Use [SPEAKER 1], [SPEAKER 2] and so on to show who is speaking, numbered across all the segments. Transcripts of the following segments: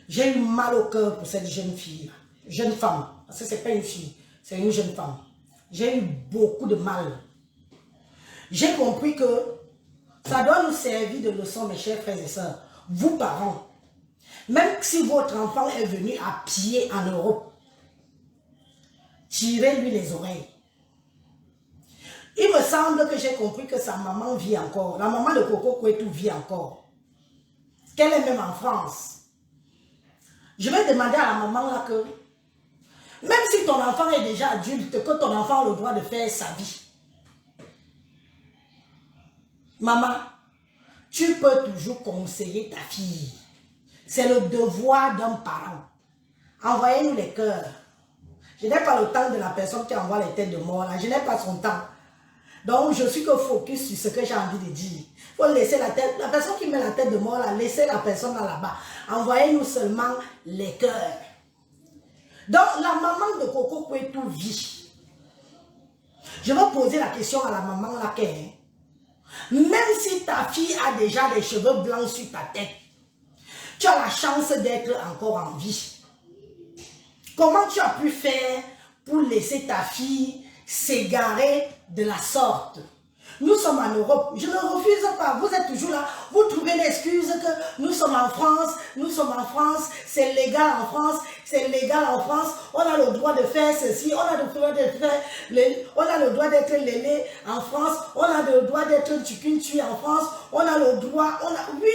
[SPEAKER 1] J'ai eu mal au cœur pour cette jeune fille, jeune femme, parce que ce n'est pas une fille, c'est une jeune femme. J'ai eu beaucoup de mal. J'ai compris que ça doit nous servir de leçon, mes chers frères et sœurs. Vous, parents, même si votre enfant est venu à pied en Europe, tirez-lui les oreilles. Il me semble que j'ai compris que sa maman vit encore. La maman de Coco Kouetou vit encore. Qu'elle est même en France. Je vais demander à la maman là que, même si ton enfant est déjà adulte, que ton enfant a le droit de faire sa vie. Maman, tu peux toujours conseiller ta fille. C'est le devoir d'un parent. Envoyez-nous les cœurs. Je n'ai pas le temps de la personne qui envoie les têtes de mort là. Je n'ai pas son temps. Donc, je suis que focus sur ce que j'ai envie de dire. Il faut laisser la tête. La personne qui met la tête de mort là, laissez la personne là-bas. Envoyez-nous seulement les cœurs. Donc, la maman de Coco Kouetou vit. Je vais poser la question à la maman là. Même si ta fille a déjà des cheveux blancs sur ta tête, tu as la chance d'être encore en vie. Comment tu as pu faire pour laisser ta fille s'égarer de la sorte? Nous sommes en Europe. Je ne refuse pas. Vous êtes toujours là. Vous trouvez l'excuse que nous sommes en France. Nous sommes en France. C'est légal en France. C'est légal en France. On a le droit de faire ceci. On a le droit de faire... On a le droit d'être lélé en France. On a le droit d'être tchukuntu en France. On a le droit... Oui,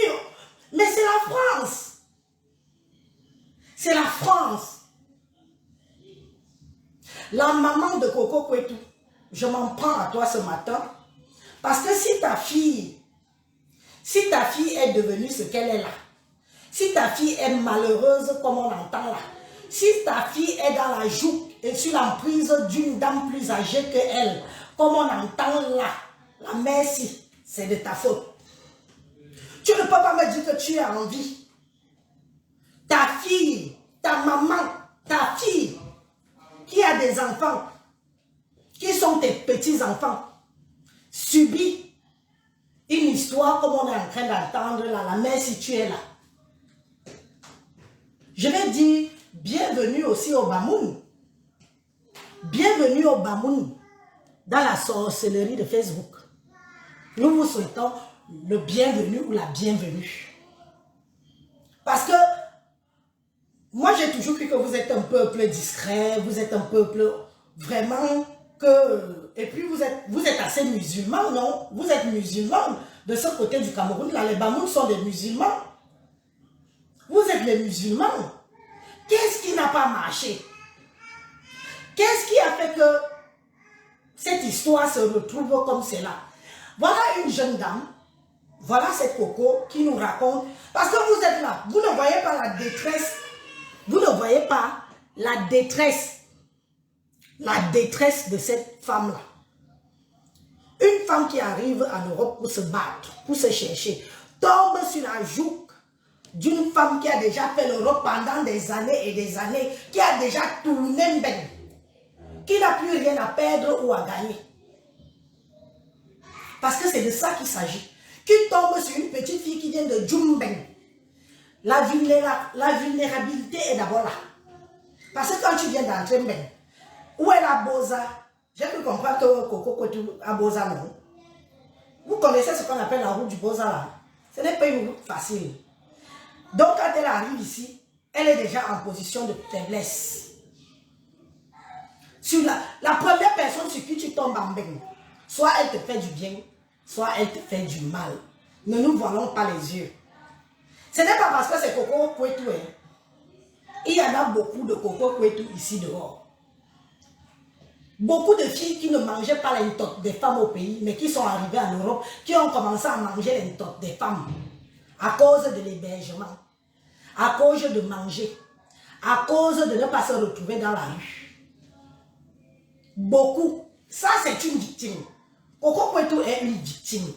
[SPEAKER 1] mais c'est la France. C'est la France. La maman de Coco Kouetou, je m'en prends à toi ce matin. Parce que si ta fille est devenue ce qu'elle est là, si ta fille est malheureuse comme on entend là, si ta fille est dans la joue et sur l'emprise d'une dame plus âgée qu'elle, comme on entend là, la merci, c'est de ta faute. Tu ne peux pas me dire que tu as envie. Ta fille, ta maman, ta fille, qui a des enfants, qui sont tes petits-enfants, subit une histoire comme on est en train d'entendre là, la mère si tu es là. Je vais dire bienvenue aussi au Bamoun. Bienvenue au Bamoun dans la sorcellerie de Facebook. Nous vous souhaitons le bienvenu ou la bienvenue. Parce que moi j'ai toujours cru que vous êtes un peuple discret, vous êtes un peuple vraiment que... Et puis vous êtes assez musulmans, non? Vous êtes musulmans de ce côté du Cameroun. Là, les Bamouns sont des musulmans. Vous êtes les musulmans. Qu'est-ce qui n'a pas marché? Qu'est-ce qui a fait que cette histoire se retrouve comme cela? Voilà une jeune dame. Voilà cette Coco qui nous raconte. Parce que vous êtes là. Vous ne voyez pas la détresse. Vous ne voyez pas la détresse. La détresse de cette femme-là. Une femme qui arrive en Europe pour se battre, pour se chercher, tombe sur la joue d'une femme qui a déjà fait l'Europe pendant des années et des années, qui a déjà tourné ben, qui n'a plus rien à perdre ou à gagner. Parce que c'est de ça qu'il s'agit. Qui tombe sur une petite fille qui vient de Djumben. La vulnérabilité est d'abord là. Parce que quand tu viens d'entrer ben, où est la Boza? J'ai pu comprendre que Coco Kouetou a Boza, non? Vous connaissez ce qu'on appelle la route du Boza là? Ce n'est pas une route facile. Donc quand elle arrive ici, elle est déjà en position de faiblesse. Sur la première personne sur qui tu tombes en bain, soit elle te fait du bien, soit elle te fait du mal. Ne nous voilons pas les yeux. Ce n'est pas parce que c'est Coco Kouetou. Il y en a beaucoup de Coco Kouetou ici dehors. Beaucoup de filles qui ne mangeaient pas l'intox des femmes au pays, mais qui sont arrivées en Europe, qui ont commencé à manger l'intox des femmes à cause de l'hébergement, à cause de manger, à cause de ne pas se retrouver dans la rue. Beaucoup. Ça, c'est une victime. Coco Kouetou est une victime.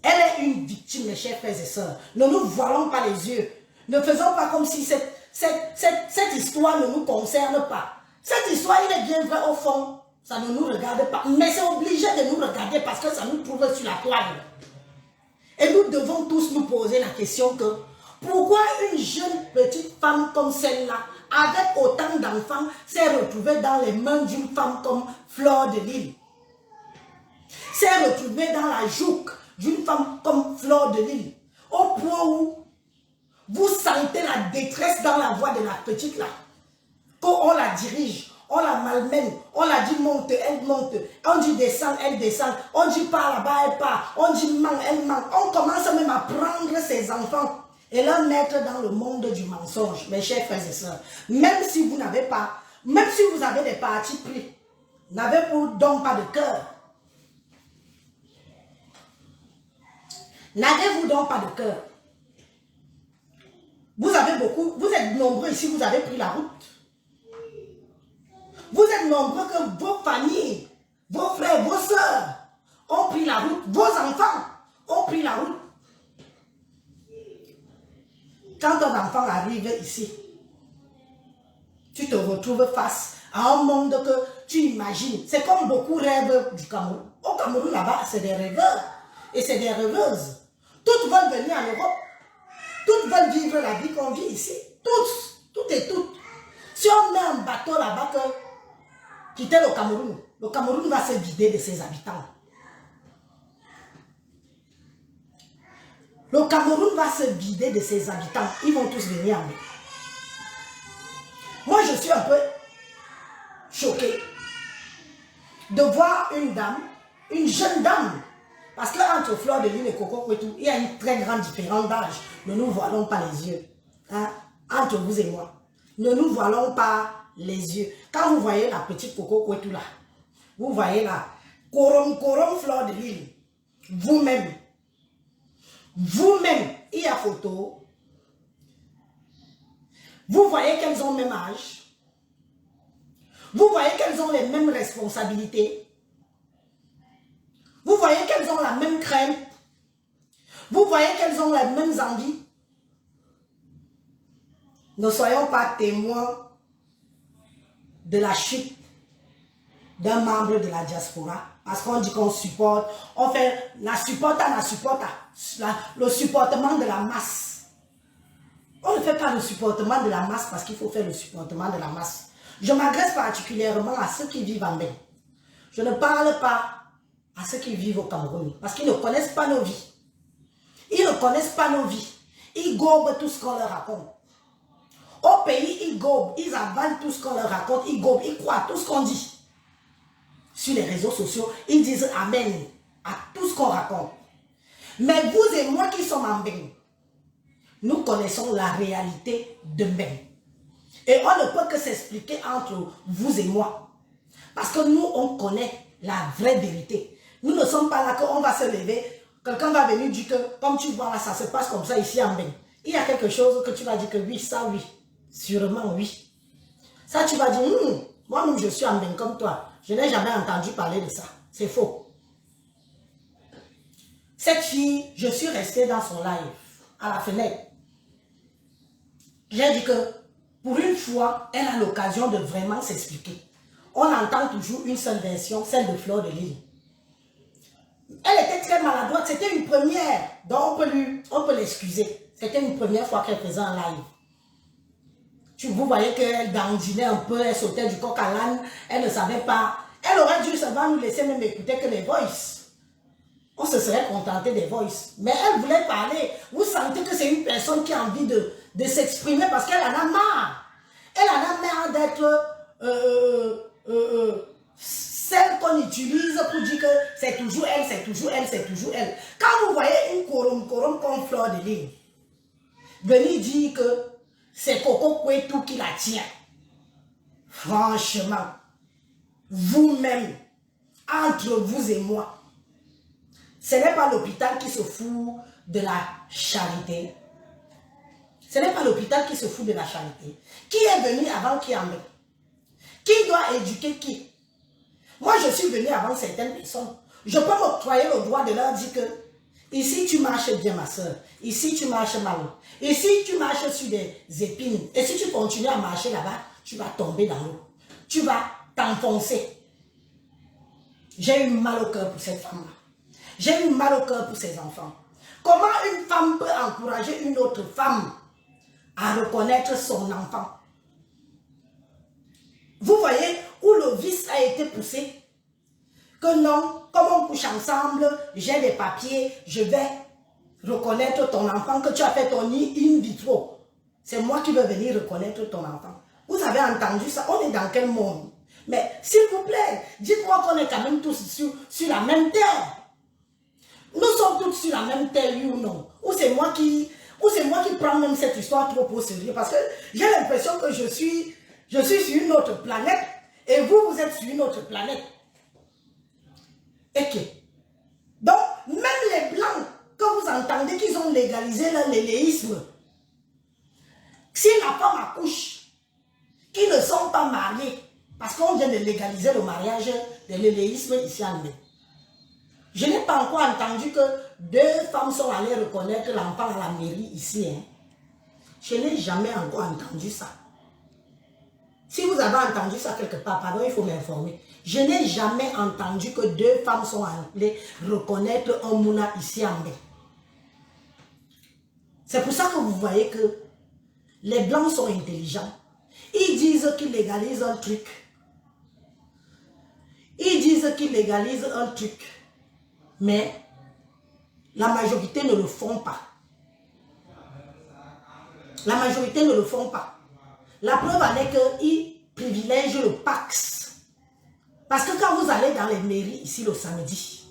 [SPEAKER 1] Elle est une victime, mes chers frères et sœurs. Ne nous voilons pas les yeux. Ne faisons pas comme si cette histoire ne nous concerne pas. Cette histoire, il est bien vrai au fond. Ça ne nous regarde pas. Mais c'est obligé de nous regarder parce que ça nous trouve sur la toile. Et nous devons tous nous poser la question que pourquoi une jeune petite femme comme celle-là, avec autant d'enfants, s'est retrouvée dans les mains d'une femme comme Fleur de Lys? S'est retrouvée dans la joue d'une femme comme Fleur de Lys, au point où vous sentez la détresse dans la voix de la petite là. Quand on la dirige, on la malmène, on la dit monte, elle monte, on dit descend, elle descend, on dit pas là-bas, elle part, on dit manque, elle manque. On commence même à prendre ses enfants et leur mettre dans le monde du mensonge, mes chers frères et sœurs. Même si vous n'avez pas, même si vous avez des partis pris, n'avez-vous donc pas de cœur? N'avez-vous donc pas de cœur? Vous avez beaucoup, vous êtes nombreux ici, vous avez pris la route. Vous êtes nombreux que vos familles, vos frères, vos soeurs ont pris la route. Vos enfants ont pris la route. Quand un enfant arrive ici, tu te retrouves face à un monde que tu imagines. C'est comme beaucoup rêvent du Cameroun. Au Cameroun, là-bas, c'est des rêveurs et c'est des rêveuses. Toutes veulent venir en Europe. Toutes veulent vivre la vie qu'on vit ici. Toutes et toutes. Si on met un bateau là-bas qui quitter le Cameroun va se vider de ses habitants. Le Cameroun va se vider de ses habitants. Ils vont tous venir en Europe. Moi, je suis un peu choquée de voir une dame, une jeune dame, parce qu'entre Fleur de Lys et Coco Kouetou, il y a une très grande différence d'âge. Ne nous voilons pas les yeux. Hein? Entre vous et moi. Ne nous voilons pas les yeux. Quand vous voyez la petite Coco Kouetou là, vous voyez là, Korom Fleur de Lys, vous-même, il y a photo, vous voyez qu'elles ont le même âge, vous voyez qu'elles ont les mêmes responsabilités, vous voyez qu'elles ont la même crainte, vous voyez qu'elles ont les mêmes envies. Ne soyons pas témoins de la chute d'un membre de la diaspora, parce qu'on dit qu'on supporte, on fait le supportement de la masse. On ne fait pas le supportement de la masse parce qu'il faut faire le supportement de la masse. Je m'adresse particulièrement à ceux qui vivent en Bénin. Je ne parle pas à ceux qui vivent au Cameroun, parce qu'ils ne connaissent pas nos vies. Ils ne connaissent pas nos vies. Ils gobent tout ce qu'on leur raconte. Au pays, ils gobent, ils avalent tout ce qu'on leur raconte, ils gobent, ils croient tout ce qu'on dit. Sur les réseaux sociaux, ils disent amen à tout ce qu'on raconte. Mais vous et moi qui sommes en Bénin, nous connaissons la réalité de Bénin. Et on ne peut que s'expliquer entre vous et moi. Parce que nous, on connaît la vraie vérité. Nous ne sommes pas là qu'on va se lever, quelqu'un va venir dire que, comme tu vois là, ça se passe comme ça ici en Bénin. Il y a quelque chose que tu vas dire que oui, ça oui. Sûrement oui. Ça tu vas dire, moi-même je suis en Bénin comme toi. Je n'ai jamais entendu parler de ça. C'est faux. Cette fille, je suis restée dans son live, à la fenêtre. J'ai dit que, pour une fois, elle a l'occasion de vraiment s'expliquer. On entend toujours une seule version, celle de Fleur de Lys. Elle était très maladroite, c'était une première, donc on peut l'excuser. C'était une première fois qu'elle faisait un live. Vous voyez qu'elle dandinait un peu, elle sautait du coq à l'âne, elle ne savait pas. Elle aurait dû seulement nous laisser même écouter que les voices. On se serait contenté des voices. Mais elle voulait parler. Vous sentez que c'est une personne qui a envie de s'exprimer parce qu'elle en a marre. Elle en a marre d'être celle qu'on utilise pour dire que c'est toujours elle, c'est toujours elle, c'est toujours elle. Quand vous voyez une corom comme Fleur de Lys, venez dire que c'est Coco Kouetou qui la tient. Franchement, vous-même, entre vous et moi, ce n'est pas l'hôpital qui se fout de la charité. Ce n'est pas l'hôpital qui se fout de la charité. Qui est venu avant qui en met? Qui doit éduquer qui? Moi, je suis venu avant certaines personnes. Je peux m'octroyer le droit de leur dire que ici, tu marches bien, ma soeur. Ici, tu marches mal. Ici, tu marches sur des épines. Et si tu continues à marcher là-bas, tu vas tomber dans l'eau. Tu vas t'enfoncer. J'ai eu mal au cœur pour cette femme-là. J'ai eu mal au cœur pour ses enfants. Comment une femme peut encourager une autre femme à reconnaître son enfant? Vous voyez où le vice a été poussé? Que non, comme on couche ensemble, j'ai des papiers, je vais reconnaître ton enfant, que tu as fait ton in vitro. C'est moi qui vais venir reconnaître ton enfant. Vous avez entendu ça? On est dans quel monde? Mais s'il vous plaît, dites-moi qu'on est quand même tous sur la même terre. Nous sommes tous sur la même terre, oui ou non? Ou c'est moi qui prends même cette histoire trop au sérieux? Parce que j'ai l'impression que je suis sur une autre planète et vous, vous êtes sur une autre planète. Ok. Donc, même les Blancs, que vous entendez qu'ils ont légalisé l'éléisme, si la femme accouche, qui ne sont pas mariés, parce qu'on vient de légaliser le mariage de l'éléisme ici en Amérique. Je n'ai pas encore entendu que 2 femmes sont allées reconnaître l'enfant à la mairie ici. Hein. Je n'ai jamais encore entendu ça. Si vous avez entendu ça quelque part, pardon, il faut m'informer. Je n'ai jamais entendu que 2 femmes sont allées reconnaître un mouna ici en Amérique. C'est pour ça que vous voyez que les Blancs sont intelligents. Ils disent qu'ils légalisent un truc. Ils disent qu'ils légalisent un truc. Mais la majorité ne le font pas. La majorité ne le font pas. La preuve en est qu'ils privilègent le Pax. Parce que quand vous allez dans les mairies ici le samedi,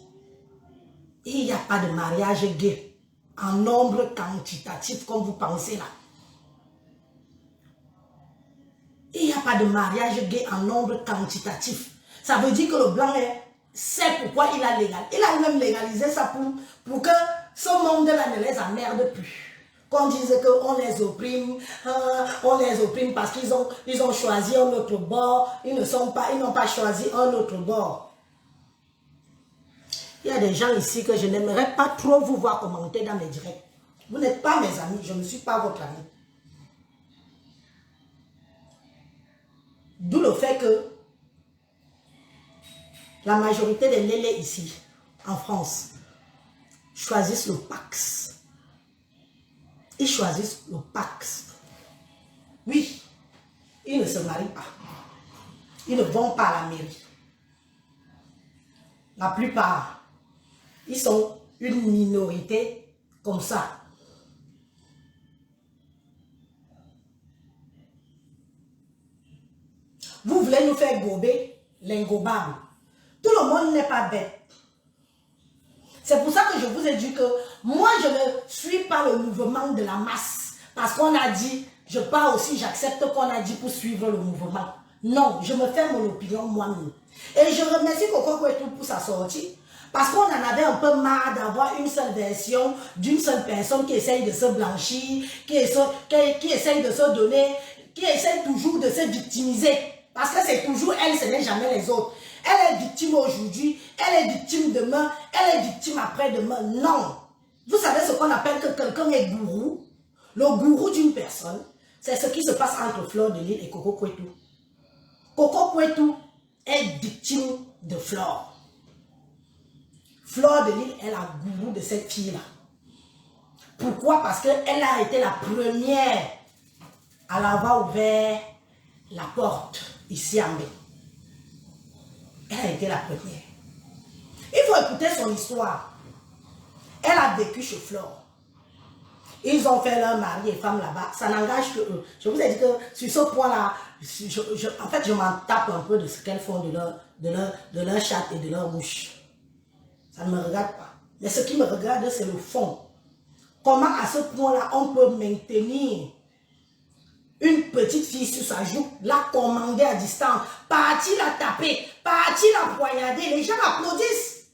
[SPEAKER 1] il n'y a pas de mariage gay en nombre quantitatif comme vous pensez là. Il n'y a pas de mariage gay en nombre quantitatif. Ça veut dire que le Blanc sait pourquoi il a légalisé. Il a même légalisé ça pour que ce monde-là ne les emmerde plus. Qu'on dise qu'on les opprime parce qu'ils ont choisi un autre bord, ils n'ont pas choisi un autre bord. Il y a des gens ici que je n'aimerais pas trop vous voir commenter dans mes directs. Vous n'êtes pas mes amis, je ne suis pas votre ami. D'où le fait que la majorité des lélés ici, en France, choisissent le Pax. Ils choisissent le Pax. Oui, ils ne se marient pas. Ils ne vont pas à la mairie. La plupart, ils sont une minorité comme ça. Vous voulez nous faire gober l'ingobable. Tout le monde n'est pas bête. C'est pour ça que je vous ai dit que moi, je ne suis pas le mouvement de la masse. Parce qu'on a dit, je pars aussi, j'accepte qu'on a dit pour suivre le mouvement. Non, je me fais mon opinion moi-même. Et je remercie Coco Kwetu pour sa sortie. Parce qu'on en avait un peu marre d'avoir une seule version d'une seule personne qui essaye de se blanchir, qui essaye de se donner, qui essaye toujours de se victimiser. Parce que c'est toujours elle, ce n'est jamais les autres. Elle est victime aujourd'hui, elle est victime demain, elle est victime après-demain. Non. Vous savez ce qu'on appelle que quelqu'un est gourou? Le gourou d'une personne, c'est ce qui se passe entre Fleur de Lys et Coco Kwetu. Coco Kwetu est victime de Fleur. Fleur de Lys est la gourou de cette fille-là. Pourquoi? Parce qu'elle a été la première à l'avoir ouvert la porte ici en Bé. Elle a été la première. Il faut écouter son histoire. Elle a vécu chez Flore. Ils ont fait leur mari et femme là-bas. Ça n'engage que eux. Je vous ai dit que sur ce point-là, en fait, je m'en tape un peu de ce qu'elles font de leur chatte et de leur bouche. Ça ne me regarde pas. Mais ce qui me regarde, c'est le fond. Comment à ce point-là, on peut maintenir une petite fille sur sa joue, la commander à distance, partir la taper, partir la poignarder, les gens applaudissent.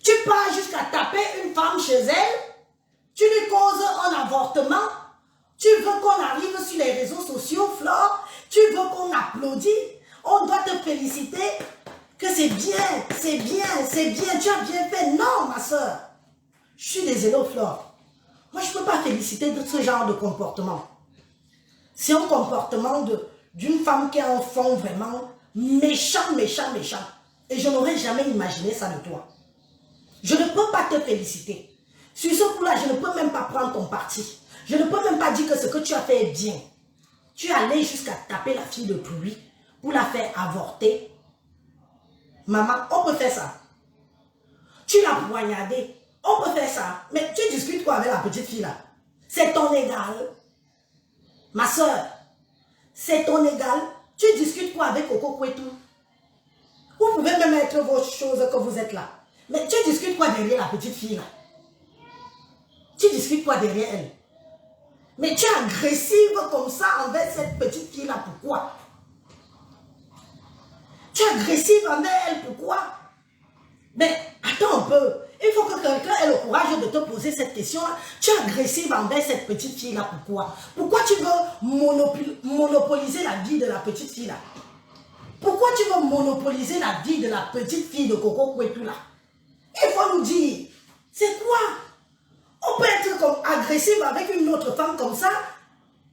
[SPEAKER 1] Tu pars jusqu'à taper une femme chez elle, tu lui causes un avortement, tu veux qu'on arrive sur les réseaux sociaux, Flore, tu veux qu'on applaudisse, on doit te féliciter, que c'est bien, c'est bien, c'est bien, tu as bien fait. Non, ma soeur, je suis désolée, Flore. Moi, je ne peux pas féliciter de ce genre de comportement. C'est un comportement d'une femme qui a un fond vraiment méchant, méchant, méchant. Et je n'aurais jamais imaginé ça de toi. Je ne peux pas te féliciter. Sur ce coup-là, je ne peux même pas prendre ton parti. Je ne peux même pas dire que ce que tu as fait est bien. Tu es allé jusqu'à taper la fille de pluie pour la faire avorter. Maman, on peut faire ça. Tu l'as poignardée. On peut faire ça. Mais tu discutes quoi avec la petite fille là? C'est ton égal. Ma soeur, c'est ton égal. Tu discutes quoi avec Coco Kwetu? Vous pouvez même être vos choses que vous êtes là. Mais tu discutes quoi derrière la petite fille là? Tu discutes quoi derrière elle? Mais tu es agressive comme ça envers cette petite fille là, pourquoi? Tu es agressive envers elle, pourquoi? Mais attends un peu. Il faut que quelqu'un ait le courage de te poser cette question-là. Tu es agressive envers cette petite fille-là, pourquoi? Pourquoi tu veux monopoliser la vie de la petite fille-là? Pourquoi tu veux monopoliser la vie de la petite fille de Coco Kwetu là? Il faut nous dire, c'est quoi? On peut être comme agressif avec une autre femme comme ça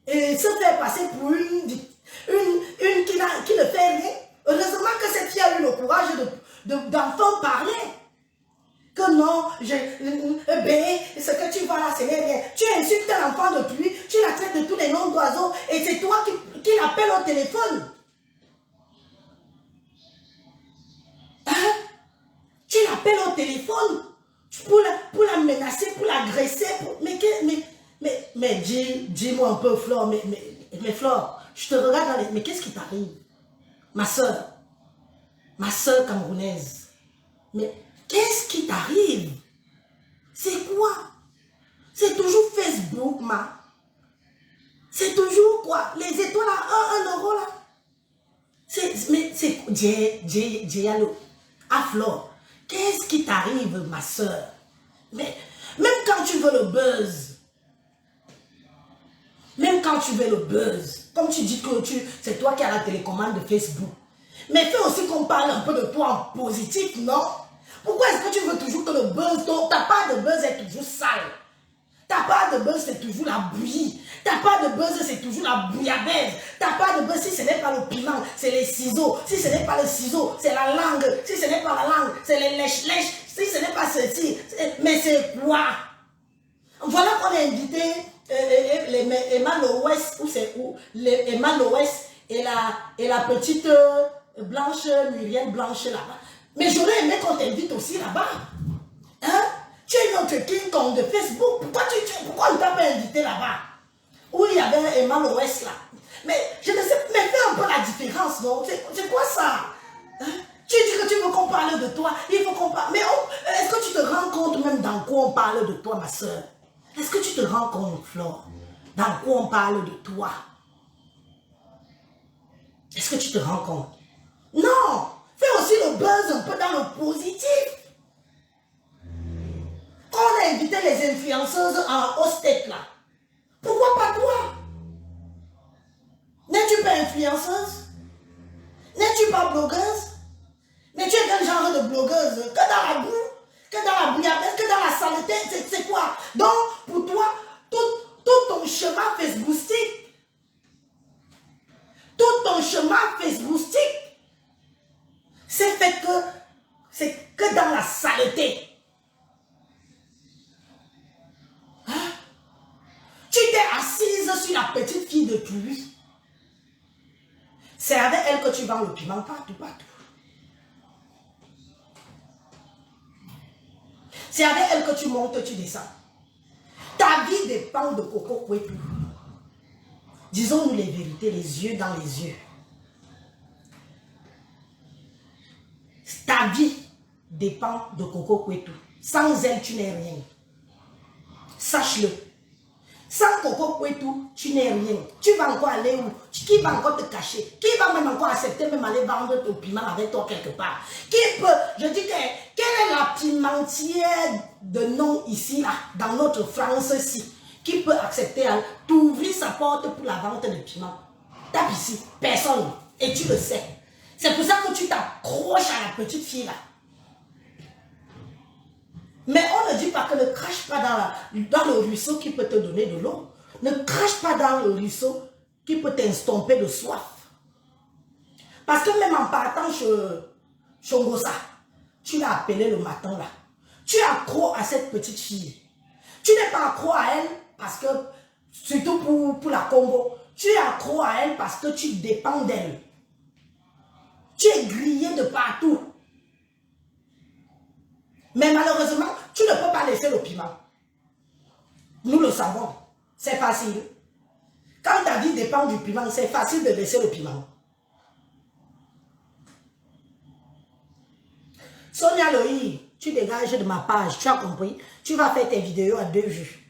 [SPEAKER 1] et se faire passer pour une qui ne fait rien. Heureusement que cette fille a eu le courage d'enfin parler. Que non, ce que tu vois là, ce n'est rien. Tu insultes l'enfant de pluie, tu la traites de tous les noms d'oiseaux et c'est toi qui l'appelles au téléphone. Hein? Tu l'appelles au téléphone pour la menacer, pour l'agresser. Mais dis-moi un peu, Flore, mais Flore, je te regarde dans les... Mais qu'est-ce qui t'arrive? Ma soeur camerounaise, mais qu'est-ce qui t'arrive? C'est quoi? C'est toujours Facebook, ma. C'est toujours quoi? Les étoiles à 1 euro là. Mais c'est Diallo. À Flore, qu'est-ce qui t'arrive, ma soeur? Mais même quand tu veux le buzz, comme tu dis que c'est toi qui as la télécommande de Facebook, mais fais aussi qu'on parle un peu de toi en positif, non? Pourquoi est-ce que tu veux toujours que le buzz, ta part de buzz est toujours sale? Ta part de buzz, c'est toujours la bouillie. Ta part de buzz, c'est toujours la bouillabaisse. Ta part de buzz, si ce n'est pas le piment, c'est les ciseaux. Si ce n'est pas le ciseau, c'est la langue. Si ce n'est pas la langue, c'est les lèches-lèches. Si ce n'est pas ceci, mais c'est quoi? Voilà qu'on a invité Emma Loès, ou c'est où? Emma Loès et la petite Blanche, Muriel Blanche là-bas. Mais j'aurais aimé qu'on t'invite aussi là-bas. Hein? Tu es notre King Kong de Facebook. Pourquoi on ne t'a pas invité là-bas? Où il y avait Emma Loès là. Mais je ne sais, mais fais un peu la différence, non? C'est quoi ça? Hein? Tu dis que tu veux qu'on parle de toi. Il faut qu'on parle. Mais est-ce que tu te rends compte même dans quoi on parle de toi, ma soeur? Est-ce que tu te rends compte, Flore? Dans quoi on parle de toi? Est-ce que tu te rends compte? Non! Fais aussi le buzz un peu dans le positif. Quand on a invité les influenceuses en hostess là, pourquoi pas toi? N'es-tu pas influenceuse? N'es-tu pas blogueuse? Mais tu es quel genre de blogueuse? Que dans la boue? Que dans la bouillabaisse? Que dans la saleté? C'est quoi? Donc, pour toi, tout ton chemin facebookistique, c'est que dans la saleté. Hein? Tu t'es assise sur la petite fille de pluie. C'est avec elle que tu vends le piment partout. C'est avec elle que tu montes, tu descends. Ta vie dépend de Coco Kwetu. Disons-nous les vérités, les yeux dans les yeux. Ta vie dépend de Coco Kwetu. Sans elle, tu n'es rien. Sache-le. Sans Coco Kwetu, tu n'es rien. Tu vas encore aller où? Qui va encore te cacher? Qui va même encore accepter même aller vendre ton piment avec toi quelque part? Qui peut? Je dis que quelle est la pimentière de nom ici, là, dans notre France-ci, qui peut accepter d'ouvrir sa porte pour la vente de piment? Tape ici, personne. Et tu le sais. C'est pour ça que tu t'accroches à la petite fille là. Mais on ne dit pas que ne crache pas dans le ruisseau qui peut te donner de l'eau. Ne crache pas dans le ruisseau qui peut t'estomper de soif. Parce que même en partant chez Ngosa, tu l'as appelé le matin là. Tu es accro à cette petite fille. Tu n'es pas accro à elle parce que, surtout pour la Congo, tu es accro à elle parce que tu dépends d'elle. Tu es grillé de partout. Mais malheureusement, tu ne peux pas laisser le piment. Nous le savons. C'est facile. Quand ta vie dépend du piment, c'est facile de laisser le piment. Sonia Loï, tu dégages de ma page, tu as compris? Tu vas faire tes vidéos à 2 vues.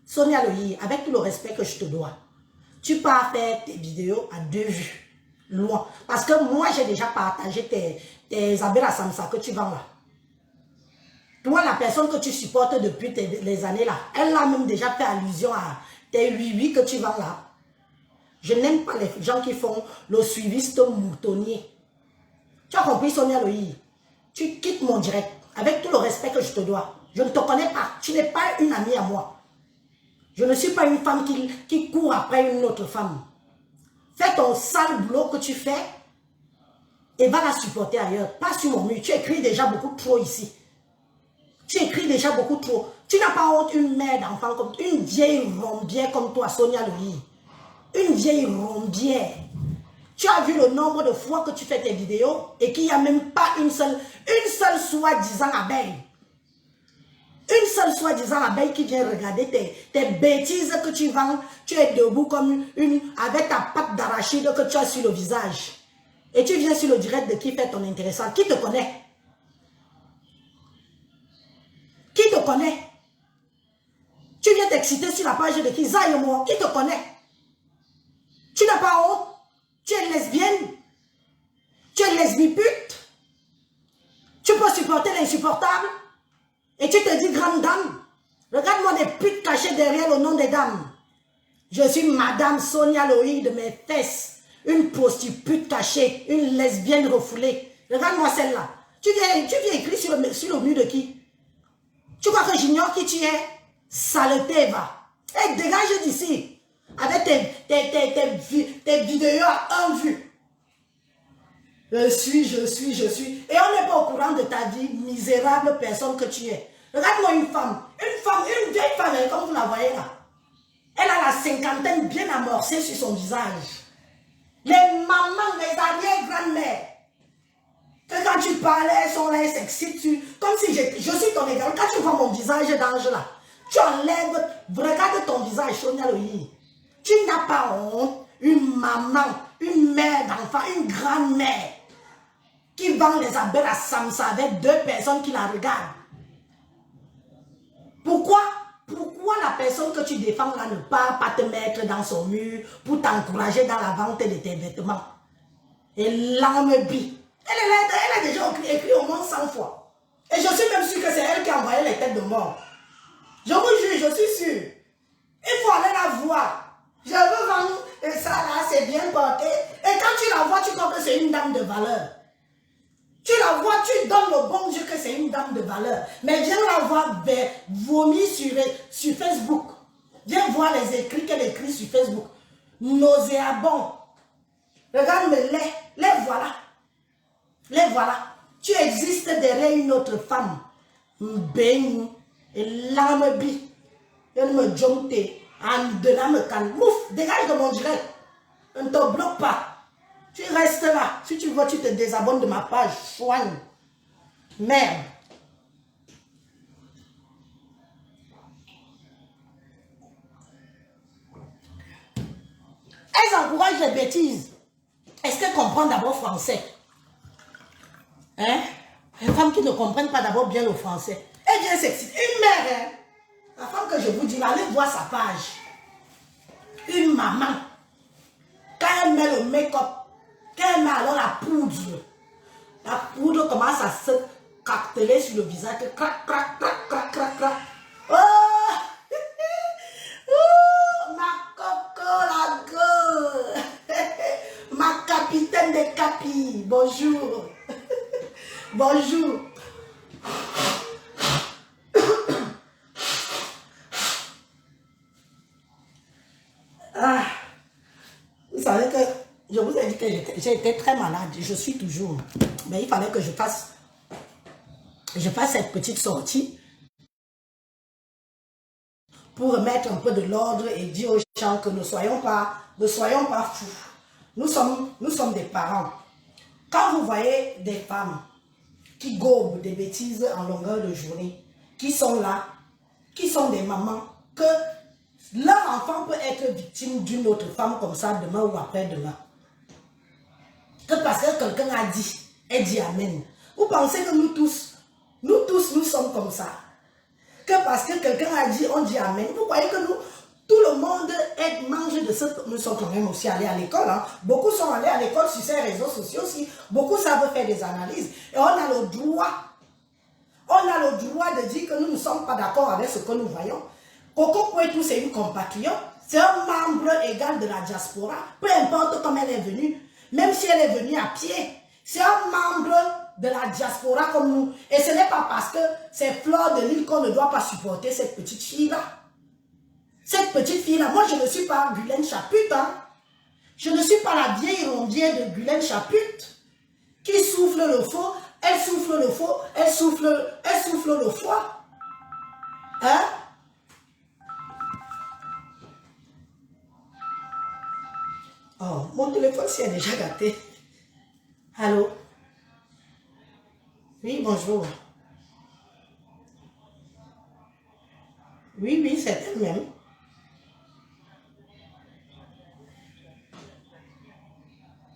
[SPEAKER 1] Sonia Loï, avec tout le respect que je te dois, tu pars faire tes vidéos à 2 vues. Loin. Parce que moi, j'ai déjà partagé tes Abela Samsa que tu vends là. Toi, la personne que tu supportes depuis les années là, elle a même déjà fait allusion à tes 8 que tu vends là. Je n'aime pas les gens qui font le suiviste moutonnier. Tu as compris, Sonia Loï? Tu quittes mon direct avec tout le respect que je te dois. Je ne te connais pas. Tu n'es pas une amie à moi. Je ne suis pas une femme qui court après une autre femme. Fais ton sale boulot que tu fais et va la supporter ailleurs. Pas sur mon mur. Tu écris déjà beaucoup trop ici. Tu écris déjà beaucoup trop. Tu n'as pas honte, une mère d'enfant comme une vieille rombière comme toi, Sonia Loï. Une vieille rombière. Tu as vu le nombre de fois que tu fais tes vidéos et qu'il n'y a même pas une seule soi-disant abeille. Une seule soi-disant abeille qui vient regarder tes bêtises que tu vends. Tu es debout comme avec ta pâte d'arachide que tu as sur le visage. Et tu viens sur le direct de qui fait ton intéressant. Qui te connaît? Qui te connaît? Tu viens t'exciter sur la page de qui? Zaï moi. Qui te connaît? Tu n'as pas honte? Tu es lesbienne? Tu es lesbipute? Tu peux supporter l'insupportable? Et tu te dis grande dame? Regarde-moi des putes cachées derrière le nom des dames. Je suis Madame Sonia Loï de mes fesses. Une prostituée cachée, une lesbienne refoulée. Regarde-moi celle-là. Tu viens écrire sur le mur de qui? Tu crois que j'ignore qui tu es? Saleté, va. Et dégage d'ici. Avec tes vidéos à 1 vue. Je suis. Et on n'est pas au courant de ta vie, misérable personne que tu es. Regarde-moi une vieille femme, comme vous la voyez là. Elle a la cinquantaine bien amorcée sur son visage. Les mamans, les arrière-grand-mères. Que quand tu parlais, elles sont là, elles s'excitent. Comme si je suis ton égal. Quand tu vois mon visage d'ange là, tu enlèves, regarde ton visage, Sonia Loï. Tu n'as pas honte, une maman, une mère d'enfant, une grand-mère qui vend les abeilles à Samsa avec 2 personnes qui la regardent. Pourquoi la personne que tu défends là ne part pas te mettre dans son mur pour t'encourager dans la vente de tes vêtements? Et l'âme bille. Elle a déjà écrit au moins 100 fois. Et je suis même sûre que c'est elle qui a envoyé les têtes de mort. Je vous jure, je suis sûre. Il faut aller la voir. Je veux vendre ça là, c'est bien porté. Et quand tu la vois, tu crois que c'est une dame de valeur. Tu la vois, tu donnes le bon Dieu que c'est une dame de valeur. Mais viens la voir vomir sur Facebook. Viens voir les écrits qu'elle écrit sur Facebook. Nauséabond. Regarde les voilà. Les voilà. Tu existes derrière une autre femme. Mbeng. Et l'âme bi. Elle me jomte. En dedans me calme. Ouf, dégage de mon direct. On ne te bloque pas. Tu restes là. Si tu veux, tu te désabonnes de ma page. Soigne. Merde. Elles encouragent les bêtises. Est-ce qu'elles comprennent d'abord français? Hein? Les femmes qui ne comprennent pas d'abord bien le français. Elles viennent s'exciter. Une mère, hein? La femme que je vous dis, allez voir sa page. Une maman. Quand elle met le make-up, quand elle met alors la poudre commence à se carteler sur le visage. Crac, crac, crac, crac, crac, crac. Oh! Oh! Ma coco, la gueule. Ma capitaine des capis. Bonjour. Bonjour. Ah, vous savez que je vous ai dit que j'ai été très malade. Je suis toujours. Mais il fallait que je fasse je fasse cette petite sortie pour remettre un peu de l'ordre et dire aux gens que ne soyons pas fous. Nous sommes des parents. Quand vous voyez des femmes qui gobent des bêtises en longueur de journée, qui sont là, qui sont des mamans, que leur enfant peut être victime d'une autre femme comme ça demain ou après-demain. Que parce que quelqu'un a dit, elle dit Amen. Vous pensez que nous tous, nous sommes comme ça. Que parce que quelqu'un a dit, on dit Amen. Vous croyez que nous, tout le monde mange de ce... Nous sommes quand même aussi allés à l'école. Hein. Beaucoup sont allés à l'école sur ces réseaux sociaux aussi. Beaucoup savent faire des analyses. Et on a le droit de dire que nous ne sommes pas d'accord avec ce que nous voyons. Coco Kouetou, c'est une compatriote. C'est un membre égal de la diaspora. Peu importe comment elle est venue. Même si elle est venue à pied. C'est un membre de la diaspora comme nous. Et ce n'est pas parce que c'est Fleur de Lille qu'on ne doit pas supporter cette petite fille-là. Cette petite fille-là, moi je ne suis pas Guylaine Chaput. Hein. Je ne suis pas la vieille rondière de Guylaine Chaput qui souffle le faux, elle souffle le faux, elle souffle le foie. Hein? Oh, mon téléphone s'est déjà gâté. Allô? Oui, bonjour. Oui, c'est elle-même.